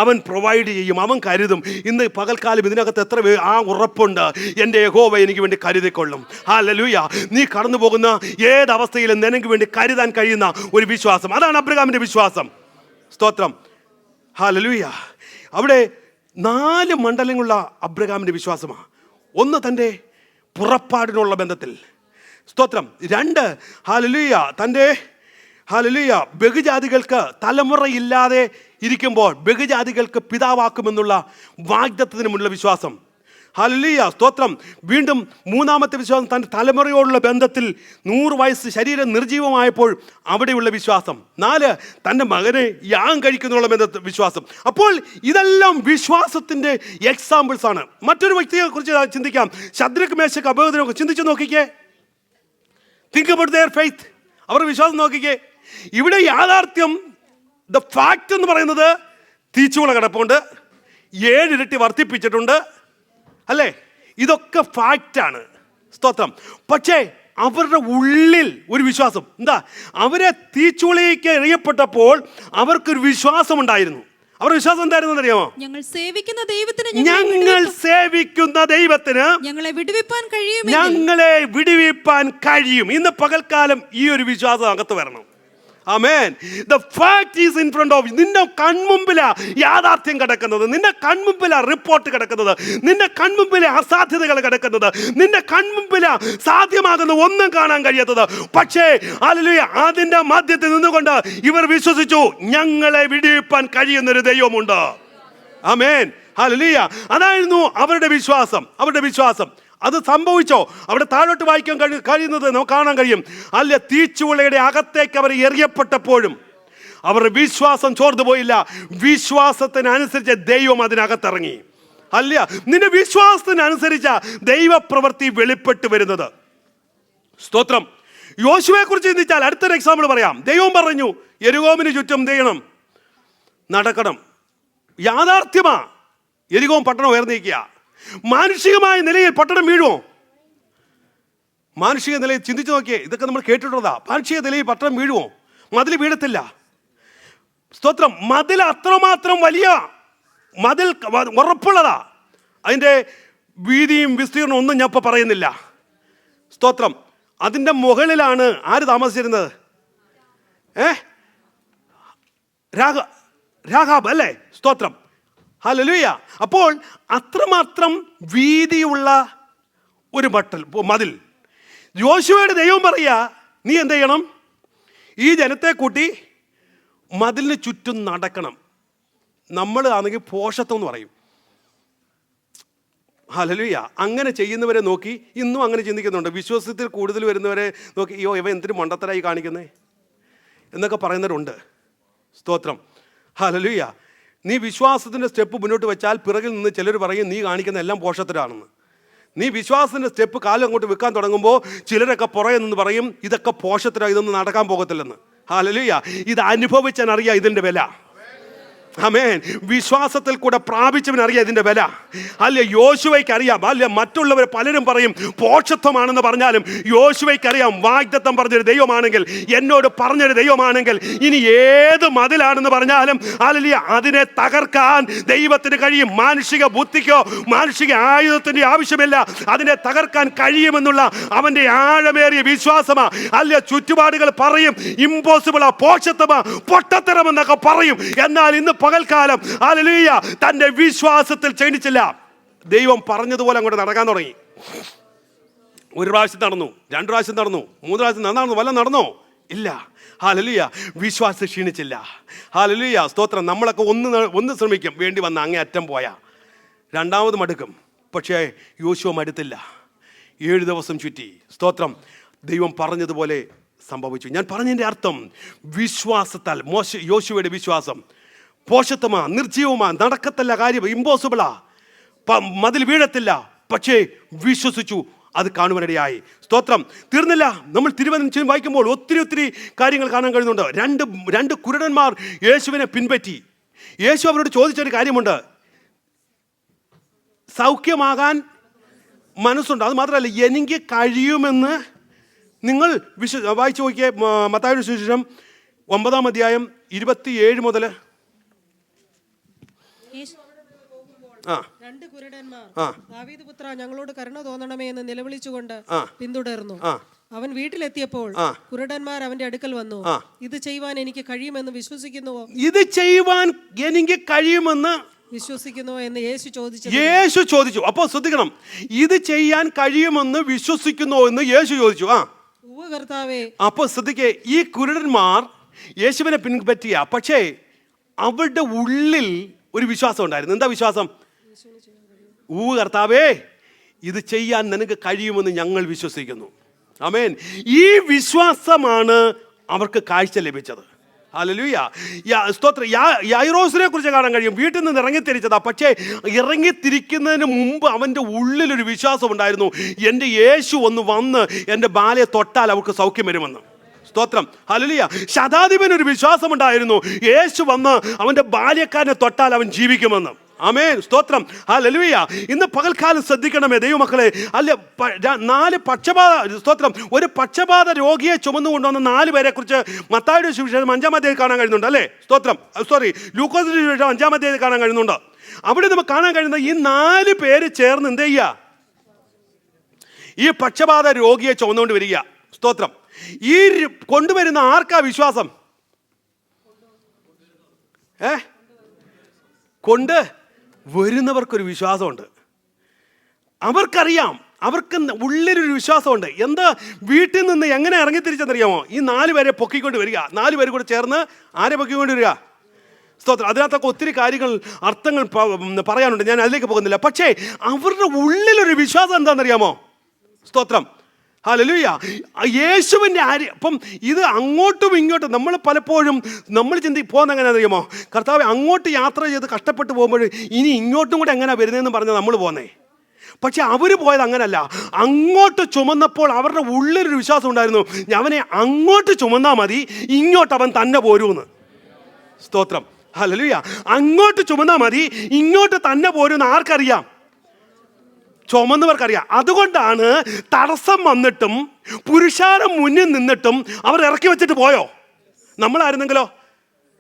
അവൻ പ്രൊവൈഡ് ചെയ്യും, അവൻ കരുതും. ഇന്ന് പകൽക്കാലം ഇതിനകത്ത് എത്ര ആ ഉറപ്പുണ്ട്, എൻ്റെ യഹോവ എനിക്ക് വേണ്ടി കരുതിക്കൊള്ളും. ഹല്ലേലൂയ. നീ കടന്നു പോകുന്ന ഏതവസ്ഥയിലും നിനക്ക് വേണ്ടി കരുതാൻ കഴിയുന്ന ഒരു വിശ്വാസം, അതാണ് അബ്രഹാമിൻ്റെ വിശ്വാസം. സ്തോത്രം. ഹല്ലേലൂയ. അവിടെ 4 മണ്ഡലങ്ങളുള്ള അബ്രഹാമിൻ്റെ വിശ്വാസമാണ്. ഒന്ന്, തൻ്റെ പുറപ്പാടിനുള്ള ബന്ധത്തിൽ. സ്തോത്രം. 2, ഹല്ലേലൂയ, തൻ്റെ ഹല്ലേലൂയ ബഹുജാതികൾക്ക് തലമുറയില്ലാതെ ഇരിക്കുമ്പോൾ ബഹുജാതികൾക്ക് പിതാവാക്കുമെന്നുള്ള വാഗ്ദത്തത്തിനുമുള്ള വിശ്വാസം. ഹല്ലേലൂയ, സ്തോത്രം. വീണ്ടും 3-ാമത്തെ വിശ്വാസം, തൻ്റെ തലമുറയോടുള്ള ബന്ധത്തിൽ 100 വയസ്സ് ശരീരം നിർജീവമായപ്പോൾ അവിടെയുള്ള വിശ്വാസം. 4, തൻ്റെ മകനെ യാഗം കഴിക്കുന്നുള്ള വിശ്വാസം. അപ്പോൾ ഇതെല്ലാം വിശ്വാസത്തിൻ്റെ എക്സാമ്പിൾസ് ആണ്. മറ്റൊരു വ്യക്തിയെ കുറിച്ച് ചിന്തിക്കാം. ശദ്രക്, മേശക്, അബേദ്നെഗോ ചിന്തിച്ചു നോക്കിക്കേ. Think about their faith. അവരുടെ വിശ്വാസം നോക്കിക്കേ. ഇവിടെ യാഥാർത്ഥ്യം, ദ ഫാക്റ്റ് എന്ന് പറയുന്നത്, തീച്ചുള കിടപ്പുണ്ട്, 7 ഇരട്ടി വർദ്ധിപ്പിച്ചിട്ടുണ്ട്, അല്ലേ? ഇതൊക്കെ ഫാക്റ്റാണ്. സ്തോത്രം. പക്ഷേ അവരുടെ ഉള്ളിൽ ഒരു വിശ്വാസം. എന്താ? അവരെ തീച്ചുളയ്ക്ക് എറിയപ്പെട്ടപ്പോൾ അവർക്കൊരു വിശ്വാസം ഉണ്ടായിരുന്നു. അവരുടെ വിശ്വാസം എന്തായിരുന്നു അറിയാമോ? ഞങ്ങൾ സേവിക്കുന്ന ദൈവത്തിന് ഞങ്ങളെ വിടുവിപ്പാൻ കഴിയും, ഞങ്ങളെ വിടുവിപ്പാൻ കഴിയും. ഇന്ന് പകൽക്കാലം ഈ ഒരു വിശ്വാസം അകത്ത് വരണം. ആമേൻ. The fact is in front of you. നിന്റെ കൺമുമ്പിലാ യാഥാർത്ഥ്യം കിടക്കുന്നത്, നിന്റെ കൺമുമ്പിലാ റിപ്പോർട്ട് കിടക്കുന്നത്, നിന്റെ കൺമുമ്പിലെ അസാധ്യതകൾ കിടക്കുന്നത്, നിന്റെ കൺമുമ്പിലാ സാധ്യമാകുന്ന ഒന്നും കാണാൻ കഴിയാത്തത്. പക്ഷേ ഹല്ലേലൂയ, അതിന്റെ മധ്യത്തിൽ നിന്നുകൊണ്ട് ഇവർ വിശ്വസിച്ചു, ഞങ്ങളെ വിടുവിപ്പാൻ കഴിയുന്നൊരു ദൈവമുണ്ട്. ആമേൻ. ഹല്ലേലൂയ. അതായിരുന്നു അവരുടെ വിശ്വാസം. അത് സംഭവിച്ചോ? അവിടെ താഴോട്ട് വായിക്കാൻ കഴിയുന്നത് നമുക്ക് കാണാൻ കഴിയും. അല്ല, തീച്ചുളയുടെ അകത്തേക്ക് അവർ എറിയപ്പെട്ടപ്പോഴും അവരുടെ വിശ്വാസം ചോർന്നു പോയില്ല. വിശ്വാസത്തിനനുസരിച്ച് ദൈവം അതിനകത്തിറങ്ങി. അല്ല, നിന്റെ വിശ്വാസത്തിനനുസരിച്ച ദൈവപ്രവൃത്തി വെളിപ്പെട്ട് വരുന്നത്. സ്തോത്രം. യോശുവയെ കുറിച്ച് ചിന്തിച്ചാൽ അടുത്തൊരു എക്സാമ്പിൾ പറയാം. ദൈവം പറഞ്ഞു യെരിഹോവിന് ചുറ്റും എന്ത് ചെയ്യണം? നടക്കണം. യാഥാർത്ഥ്യമാ, യെരിഹോ പട്ടണം ഉയർന്നിരിക്കുക. മാനുഷികമായ നിലയിൽ പട്ടണം വീഴുമോ? മാനുഷിക നിലയിൽ ചിന്തിച്ചു നോക്കിയേ, ഇതൊക്കെ നമ്മൾ കേട്ടിട്ടുള്ളതാ. മാനുഷിക നിലയിൽ പട്ടണം വീഴുമോ? മതിൽ വീഴത്തില്ല. സ്തോത്രം. മതിൽ അത്രമാത്രം വലിയ മതിൽ ഉറപ്പുള്ളതാ. അതിൻ്റെ വീതിയും വിസ്തീർണം ഒന്നും ഞാൻ ഇപ്പോൾ പറയുന്നില്ല. സ്തോത്രം. അതിൻ്റെ മുകളിലാണ് ആര് താമസിച്ചിരുന്നത്? രാഹാബ് അല്ലേ? സ്തോത്രം. ഹല്ലേലൂയ. അപ്പോൾ അത്രമാത്രം വീതിയുള്ള ഒരു മതിൽ. യോശുവയുടെ ദൈവം പറയാ, നീ എന്ത് ചെയ്യണം? ഈ ജനത്തെ കൂട്ടി മതിലിന് ചുറ്റും നടക്കണം. നമ്മൾ ആണെങ്കിൽ പോഷത്വം എന്ന് പറയും. ഹല്ലേലൂയ. അങ്ങനെ ചെയ്യുന്നവരെ നോക്കി ഇന്നും അങ്ങനെ ചിന്തിക്കുന്നുണ്ട്. വിശ്വാസത്തിൽ കൂടുതൽ വരുന്നവരെ നോക്കി, അയ്യോ ഇവ എന്തിനു മണ്ടത്തരായി കാണിക്കുന്നേ എന്നൊക്കെ പറയുന്നവരുണ്ട്. സ്തോത്രം. ഹല്ലേലൂയ. നീ വിശ്വാസത്തിൻ്റെ സ്റ്റെപ്പ് മുന്നോട്ട് വെച്ചാൽ പിറകിൽ നിന്ന് ചിലർ പറയും നീ കാണിക്കുന്ന എല്ലാം പോഷത്തിലാണെന്ന്. നീ വിശ്വാസത്തിൻ്റെ സ്റ്റെപ്പ് കാലം അങ്ങോട്ട് വെക്കാൻ തുടങ്ങുമ്പോൾ ചിലരൊക്കെ പുറകെ നിന്ന് പറയും ഇതൊക്കെ പോഷത്തിലാണ്, ഇതൊന്നും നടക്കാൻ പോകത്തില്ലെന്ന്. ഹല്ലേലൂയ. ഇത് അനുഭവിച്ചാൽ അറിയാം ഇതിൻ്റെ വില. ആമേൻ. വിശ്വാസത്തിൽ കൂടെ പ്രാപിച്ചവനറിയാം ഇതിൻ്റെ വില. അല്ലെ യോശുവയ്ക്ക് അറിയാം. അല്ലെ മറ്റുള്ളവർ പലരും പറയും പോഷത്വമാണെന്ന് പറഞ്ഞാലും യോശുവയ്ക്ക് അറിയാം വാഗ്ദത്തം പറഞ്ഞൊരു ദൈവമാണെങ്കിൽ, എന്നോട് പറഞ്ഞൊരു ദൈവമാണെങ്കിൽ, ഇനി ഏത് മതിലാണെന്ന് പറഞ്ഞാലും ഹല്ലേലൂയ അതിനെ തകർക്കാൻ ദൈവത്തിന് കഴിയും. മാനുഷിക ബുദ്ധിക്കോ മാനുഷിക ആയുധത്തിൻ്റെ ആവശ്യമില്ല. അതിനെ തകർക്കാൻ കഴിയുമെന്നുള്ള അവൻ്റെ ആഴമേറിയ വിശ്വാസമാ. അല്ലെ ചുറ്റുപാടുകൾ പറയും ഇമ്പോസിബിളാ, പോഷത്വമാ, പൊട്ടത്തരമെന്നൊക്കെ പറയും. എന്നാൽ ഇന്ന് പകൽക്കാലം ഹല്ലേലൂയ തന്റെ വിശ്വാസത്തിൽ ക്ഷീണിച്ചില്ല. ദൈവം പറഞ്ഞതുപോലെ അങ്ങോട്ട് നടക്കാൻ തുടങ്ങി. ഒരു പ്രാവശ്യം നടന്നു, 2 പ്രാവശ്യം നടന്നു, 3 പ്രാവശ്യം നടന്നു, വല്ല നടന്നോ? ഇല്ല. ഹല്ലേലൂയ. വിശ്വാസം ക്ഷീണിച്ചില്ല. ഹല്ലേലൂയ. സ്തോത്രം. നമ്മളൊക്കെ ഒന്ന് ശ്രമിക്കും, വേണ്ടി വന്ന അങ്ങേ അറ്റം പോയാ രണ്ടാമത് മടുക്കും. പക്ഷേ യോശുവ മടുത്തില്ല. 7 ദിവസം ചുറ്റി. സ്തോത്രം. ദൈവം പറഞ്ഞതുപോലെ സംഭവിച്ചു. ഞാൻ പറഞ്ഞതിൻ്റെ അർത്ഥം വിശ്വാസത്താൽ യോശുവയുടെ വിശ്വാസം പോഷത്വമാ, നിർജീവമാ, നടക്കത്തല്ല കാര്യം, ഇമ്പോസിബിളാ, മതിൽ വീഴത്തില്ല. പക്ഷേ വിശ്വസിച്ചു, അത് കാണുവാനിടയായി. സ്തോത്രം. തീർന്നില്ല. നമ്മൾ തിരുവചനം വായിക്കുമ്പോൾ ഒത്തിരി കാര്യങ്ങൾ കാണാൻ കഴിയുന്നുണ്ട്. രണ്ട് കുരുടന്മാർ യേശുവിനെ പിൻപറ്റി. യേശു അവരോട് ചോദിച്ചൊരു കാര്യമുണ്ട്, സൗഖ്യമാകാൻ മനസ്സുണ്ട്, അത് മാത്രമല്ല എനിക്ക് കഴിയുമെന്ന് നിങ്ങൾ വായിച്ചു നോക്കിയേ. മത്തായിയുടെ സുവിശേഷം 9-ാം അധ്യായം 27 മുതൽ. രണ്ട് കുരുടന്മാർ ദാവീദ് പുത്രാ ഞങ്ങളോട് കരുണ തോന്നണമേ എന്ന് നിലവിളിച്ചുകൊണ്ട് പിന്തുടർന്നു. അവൻ വീട്ടിലെത്തിയപ്പോൾ കുരുടന്മാർ അവന്റെ അടുക്കൽ വന്നു. ഇത് ചെയ്യുവാൻ എനിക്ക് കഴിയുമെന്ന് വിശ്വസിക്കുന്നുവോ? ഇത് ചെയ്യുവാൻ എനിക്ക് കഴിയുമെന്ന് വിശ്വസിക്കുന്നുവോ എന്ന് യേശു ചോദിച്ചു. അപ്പോൾ ശ്രദ്ധിക്കണം, ഇത് ചെയ്യാൻ കഴിയുമെന്ന് വിശ്വസിക്കുന്നുവോ എന്ന് യേശു ചോദിച്ചു. കർത്താവേ. അപ്പോൾ ശ്രദ്ധിക്കേ, ഈ കുരുടന്മാർ യേശുവിനെ പിൻപറ്റിയ, പക്ഷേ അവരുടെ ഉള്ളിൽ ഒരു വിശ്വാസം ഉണ്ടായിരുന്നു. എന്താ വിശ്വാസം? കർത്താവേ ഇത് ചെയ്യാൻ നിനക്ക് കഴിയുമെന്ന് ഞങ്ങൾ വിശ്വസിക്കുന്നു. ആമേൻ. ഈ വിശ്വാസമാണ് അവർക്ക് കാഴ്ച ലഭിച്ചത്. ഹല്ലേലൂയ. സ്തോത്രം. യായിറോസിനെ കുറിച്ച് കാണാൻ കഴിയും. വീട്ടിൽ നിന്ന് ഇറങ്ങിത്തിരിച്ചതാ, പക്ഷേ ഇറങ്ങിത്തിരിക്കുന്നതിന് മുമ്പ് അവൻ്റെ ഉള്ളിലൊരു വിശ്വാസം ഉണ്ടായിരുന്നു, എൻ്റെ യേശു വന്ന് എൻ്റെ ബാലയെ തൊട്ടാൽ അവർക്ക് സൗഖ്യം വരുമെന്ന്. സ്തോത്രം. ഹല്ലേലൂയ. ശതാധിപനൊരു വിശ്വാസം ഉണ്ടായിരുന്നു, യേശു വന്ന് അവൻ്റെ ബാല്യക്കാരനെ തൊട്ടാൽ അവൻ ജീവിക്കുമെന്ന്. ആമേൻ. സ്തോത്രം. ഹല്ലേലൂയ. ഇന്ന് പകൽക്കാലം ശ്രദ്ധിക്കണമേ ദൈവമക്കളെ. അല്ല, 4 പക്ഷപാത, സ്തോത്രം, ഒരു പക്ഷപാത രോഗിയെ ചുമന്നു കൊണ്ടുവന്ന 4 പേരെ കുറിച്ച് മത്തായിയുടെ സുവിശേഷം 5-ാം അധ്യായത്തിൽ കാണാൻ കഴിയുന്നുണ്ട് അല്ലേ? സ്തോത്രം. ലൂക്കോസിന്റെ സുവിശേഷം 5-ാം അധ്യായത്തിൽ കാണാൻ കഴിയുന്നുണ്ട്. അവിടെ നമുക്ക് കാണാൻ കഴിയുന്നത് ഈ 4 പേര് ചേർന്ന് എന്ത് ചെയ്യുക? ഈ പക്ഷപാത രോഗിയെ ചുമന്നുകൊണ്ട് വരിക. സ്തോത്രം. ഈ കൊണ്ടുവരുന്ന ആർക്കാ വിശ്വാസം? കൊണ്ട് വരുന്നവർക്കൊരു വിശ്വാസമുണ്ട്. അവർക്കറിയാം, അവർക്ക് ഉള്ളിലൊരു വിശ്വാസമുണ്ട്. എന്താ? വീട്ടിൽ നിന്ന് എങ്ങനെ ഇറങ്ങിത്തിരിച്ചെന്നറിയാമോ? ഈ 4 പേരെ പൊക്കിക്കൊണ്ട് വരിക. 4 പേര് കൂടെ ചേർന്ന് ആരെ പൊക്കിക്കൊണ്ട് വരിക? സ്തോത്രം. അതിനകത്തൊക്കെ ഒത്തിരി കാര്യങ്ങൾ, അർത്ഥങ്ങൾ പറയാനുണ്ട്, ഞാൻ അതിലേക്ക് പോകുന്നില്ല. പക്ഷേ അവരുടെ ഉള്ളിലൊരു വിശ്വാസം എന്താണെന്നറിയാമോ? സ്തോത്രം. ഹല്ലേലൂയ. യേശുവിൻ്റെ അപ്പം ഇത് അങ്ങോട്ടും ഇങ്ങോട്ടും നമ്മൾ പലപ്പോഴും നമ്മൾ പോകുന്ന എങ്ങനെയാണെന്ന് അറിയാമോ? കർത്താവ് അങ്ങോട്ട് യാത്ര ചെയ്ത് കഷ്ടപ്പെട്ട് പോകുമ്പോൾ ഇനി ഇങ്ങോട്ടും കൂടെ എങ്ങനെയാണ് വരുന്നതെന്ന് പറഞ്ഞാൽ നമ്മൾ പോകുന്നേ. പക്ഷെ അവർ പോയത് അങ്ങനല്ല. അങ്ങോട്ട് ചുമന്നപ്പോൾ അവരുടെ ഉള്ളിലൊരു വിശ്വാസം ഉണ്ടായിരുന്നു, അവനെ അങ്ങോട്ട് ചുമന്നാൽ മതി, ഇങ്ങോട്ട് അവൻ തന്നെ പോരുമെന്ന്. സ്തോത്രം, ഹല്ലേലൂയ. അങ്ങോട്ട് ചുമന്നാൽ മതി, ഇങ്ങോട്ട് തന്നെ പോരുമെന്ന് ആർക്കറിയാം? ചുമന്നവർക്കറിയാം. അതുകൊണ്ടാണ് തടസ്സം വന്നിട്ടും പുരുഷാരം മുന്നിൽ നിന്നിട്ടും അവർ ഇറക്കി വെച്ചിട്ട് പോയോ? നമ്മളായിരുന്നെങ്കിലോ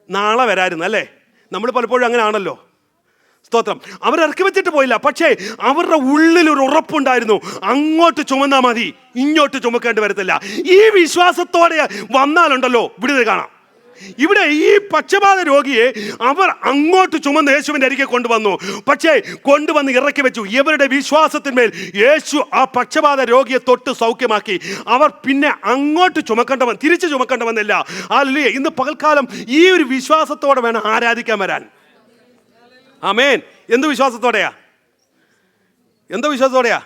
നാളെ വരായിരുന്നു അല്ലേ? നമ്മൾ പലപ്പോഴും അങ്ങനെ ആണല്ലോ. സ്തോത്രം. അവരിറക്കി വെച്ചിട്ട് പോയില്ല, പക്ഷേ അവരുടെ ഉള്ളിലൊരു ഉറപ്പുണ്ടായിരുന്നു, അങ്ങോട്ട് ചുമന്നാൽ മതി, ഇങ്ങോട്ട് ചുമക്കേണ്ടി വരത്തില്ല. ഈ വിശ്വാസത്തോടെ വന്നാലുണ്ടല്ലോ വിടുതൽ കാണാം. ഇവിടെ ഈ പക്ഷപാത രോഗിയെ അവർ അങ്ങോട്ട് ചുമന്ന് യേശുവിൻ്റെ അരികെ കൊണ്ടുവന്നു, പക്ഷേ കൊണ്ടുവന്ന് ഇറക്കി വെച്ചു. ഇവരുടെ വിശ്വാസത്തിന്മേൽ യേശു ആ പക്ഷപാത രോഗിയെ തൊട്ട് സൗഖ്യമാക്കി. അവർ പിന്നെ അങ്ങോട്ട് തിരിച്ചു ചുമക്കേണ്ടവന്നില്ല. ഹല്ലേലൂയ. ഇന്ന് പകൽക്കാലം ഈ ഒരു വിശ്വാസത്തോടെ വേണം ആരാധിക്കാൻ വരാൻ. ആമേൻ. എന്ത് വിശ്വാസത്തോടെയാ? എന്ത് വിശ്വാസത്തോടെയാ?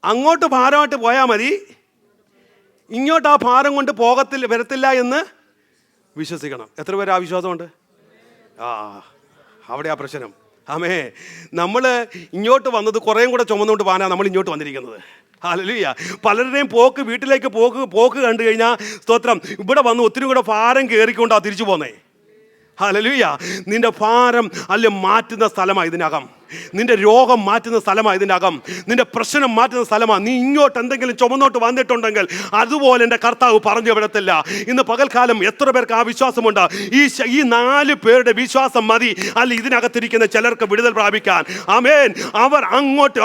അങ്ങോട്ട് ഭാരമായിട്ട് പോയാൽ മതി, ഇങ്ങോട്ട് ആ ഭാരം കൊണ്ട് വരത്തില്ല എന്ന് വിശ്വസിക്കണം. എത്ര പേര് ആ വിശ്വാസമുണ്ട്? അവിടെയാ പ്രശ്നം. ആമേ, നമ്മൾ ഇങ്ങോട്ട് വന്നത് കുറേയും കൂടെ ചുമന്നുകൊണ്ട് പോകാനാണ് നമ്മൾ ഇങ്ങോട്ട് വന്നിരിക്കുന്നത്. ഹല്ലേലൂയ. പലരുടെയും വീട്ടിലേക്ക് പോക്ക് കണ്ടു കഴിഞ്ഞാൽ സ്തോത്രം, ഇവിടെ വന്ന് ഒത്തിരി കൂടെ ഭാരം കയറിക്കൊണ്ടാണ് തിരിച്ചു പോന്നേ. ഹല്ലേലൂയ. നിന്റെ ഭാരം അല്ല മാറ്റുന്ന സ്ഥലമാണ് ഇതിനകം, നിന്റെ രോഗം മാറ്റുന്ന സ്ഥലമാണ് ഇതിനകം, നിന്റെ പ്രശ്നം മാറ്റുന്ന സ്ഥലമാണ്. നീ ഇങ്ങോട്ട് എന്തെങ്കിലും ചുമന്നോട്ട് വന്നിട്ടുണ്ടെങ്കിൽ അതുപോലെ എൻ്റെ കർത്താവ് പറഞ്ഞു വിടത്തില്ല. ഇന്ന് പകൽക്കാലം എത്ര പേർക്ക് ആ വിശ്വാസമുണ്ട്? ഈ 4 പേരുടെ വിശ്വാസം മതി അല്ല ഇതിനകത്തിരിക്കുന്ന ചിലർക്ക് വിടുതൽ പ്രാപിക്കാൻ. ആമേൻ.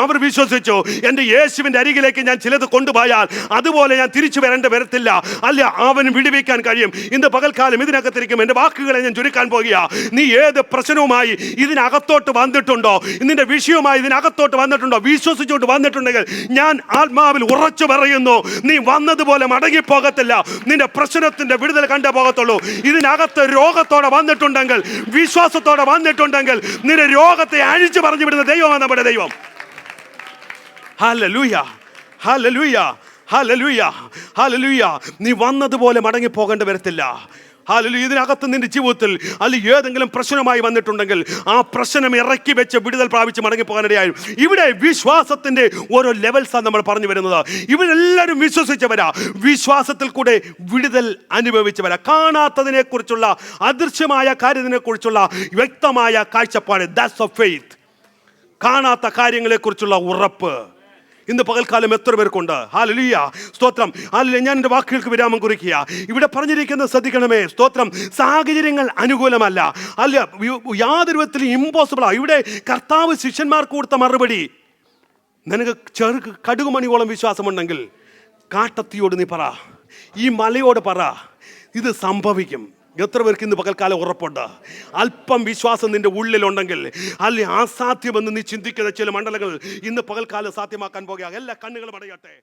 അവർ വിശ്വസിച്ചു, എൻ്റെ യേശുവിൻ്റെ അരികിലേക്ക് ഞാൻ ചിലത് കൊണ്ടുപോയാൽ അതുപോലെ ഞാൻ തിരിച്ചു വരത്തില്ല, അല്ല അവന് വിടുവിക്കാൻ കഴിയും. ഇന്ന് പകൽക്കാലം ഇതിനകത്തിരിക്കും. എൻ്റെ വാക്കുകളെ ഞാൻ ചുരുക്കാൻ പോകുക. നീ ഏത് പ്രശ്നവുമായി ഇതിനകത്തോട്ട് വന്നിട്ടുണ്ടോ, നിന്റെ വിഷയവുമായി ഇതിനകത്തോട്ട് വന്നിട്ടുണ്ടോ, വിശ്വസിച്ചുകൊണ്ട് വന്നിട്ടുണ്ടെങ്കിൽ ഞാൻ ആത്മാവിൽ ഉറച്ചു പറയുന്നു, നീ വന്നതുപോലെ മടങ്ങിപ്പോകത്തില്ല. നിന്റെ പ്രശ്നത്തിന്റെ വിടുതൽ കണ്ടേ പോകത്തുള്ളൂ. ഇതിനകത്ത് രോഗത്തോടെ വന്നിട്ടുണ്ടെങ്കിൽ, വിശ്വാസത്തോടെ വന്നിട്ടുണ്ടെങ്കിൽ നിന്റെ രോഗത്തെ അഴിച്ചു പറഞ്ഞു വിടുന്ന ദൈവമാണ് നമ്മുടെ ദൈവം. Hallelujah, hallelujah, hallelujah, hallelujah. നീ വന്നതുപോലെ മടങ്ങി പോകേണ്ടി വരത്തില്ല. ഹല്ലേലൂയ. ഇതിനകത്ത് നിന്റെ ജീവിതത്തിൽ അല്ലെങ്കിൽ ഏതെങ്കിലും പ്രശ്നമായി വന്നിട്ടുണ്ടെങ്കിൽ ആ പ്രശ്നം ഇറക്കി വെച്ച് വിടുതൽ പ്രാപിച്ച് മടങ്ങി പോകാനിടയായി. ഇവിടെ വിശ്വാസത്തിന്റെ ഓരോ ലെവൽസാണ് നമ്മൾ പറഞ്ഞു വരുന്നത്. ഇവരെല്ലാവരും വിശ്വസിച്ചവരാ, വിശ്വാസത്തിൽ കൂടെ വിടുതൽ അനുഭവിച്ചവരാ. കാണാത്തതിനെ കുറിച്ചുള്ള, അദൃശ്യമായ കാര്യത്തിനെ കുറിച്ചുള്ള വ്യക്തമായ കാഴ്ചപ്പാട്, ദാറ്റ്സ് ഓഫ് ഫെയ്ത്ത്. കാണാത്ത കാര്യങ്ങളെ കുറിച്ചുള്ള ഉറപ്പ് ഇന്ന് പകൽക്കാലം എത്ര പേർക്കുണ്ട്? ഹല്ലേലൂയ, സ്തോത്രം. ഹല്ലേലൂയ. ഞാൻ എൻ്റെ വാക്കുകൾക്ക് വിരാമം കുറിക്കുക. ഇവിടെ പറഞ്ഞിരിക്കുന്നത് ശ്രദ്ധിക്കണമേ. സ്തോത്രം. സാഹചര്യങ്ങൾ അനുകൂലമല്ല, അല്ല യാതൊരു വിധത്തിലും ഇമ്പോസിബിളാണ്. ഇവിടെ കർത്താവ് ശിഷ്യന്മാർക്ക് കൊടുത്ത മറുപടി, നിനക്ക് കടുകുമണിയോളം വിശ്വാസമുണ്ടെങ്കിൽ കാട്ടത്തിയോട് നീ പറ, ഈ മലയോട് പറ, ഇത് സംഭവിക്കും. എത്ര പേർക്ക് ഇന്ന് പകൽക്കാലം ഉറപ്പുണ്ട്? അല്പം വിശ്വാസം നിന്റെ ഉള്ളിലുണ്ടെങ്കിൽ, അല്ലെ അസാധ്യമെന്ന് നീ ചിന്തിക്കുന്ന ചില മണ്ഡലങ്ങൾ ഇന്ന് പകൽക്കാലം സാധ്യമാക്കാൻ പോകുക. എല്ലാ കണ്ണുകളും അടയട്ടെ.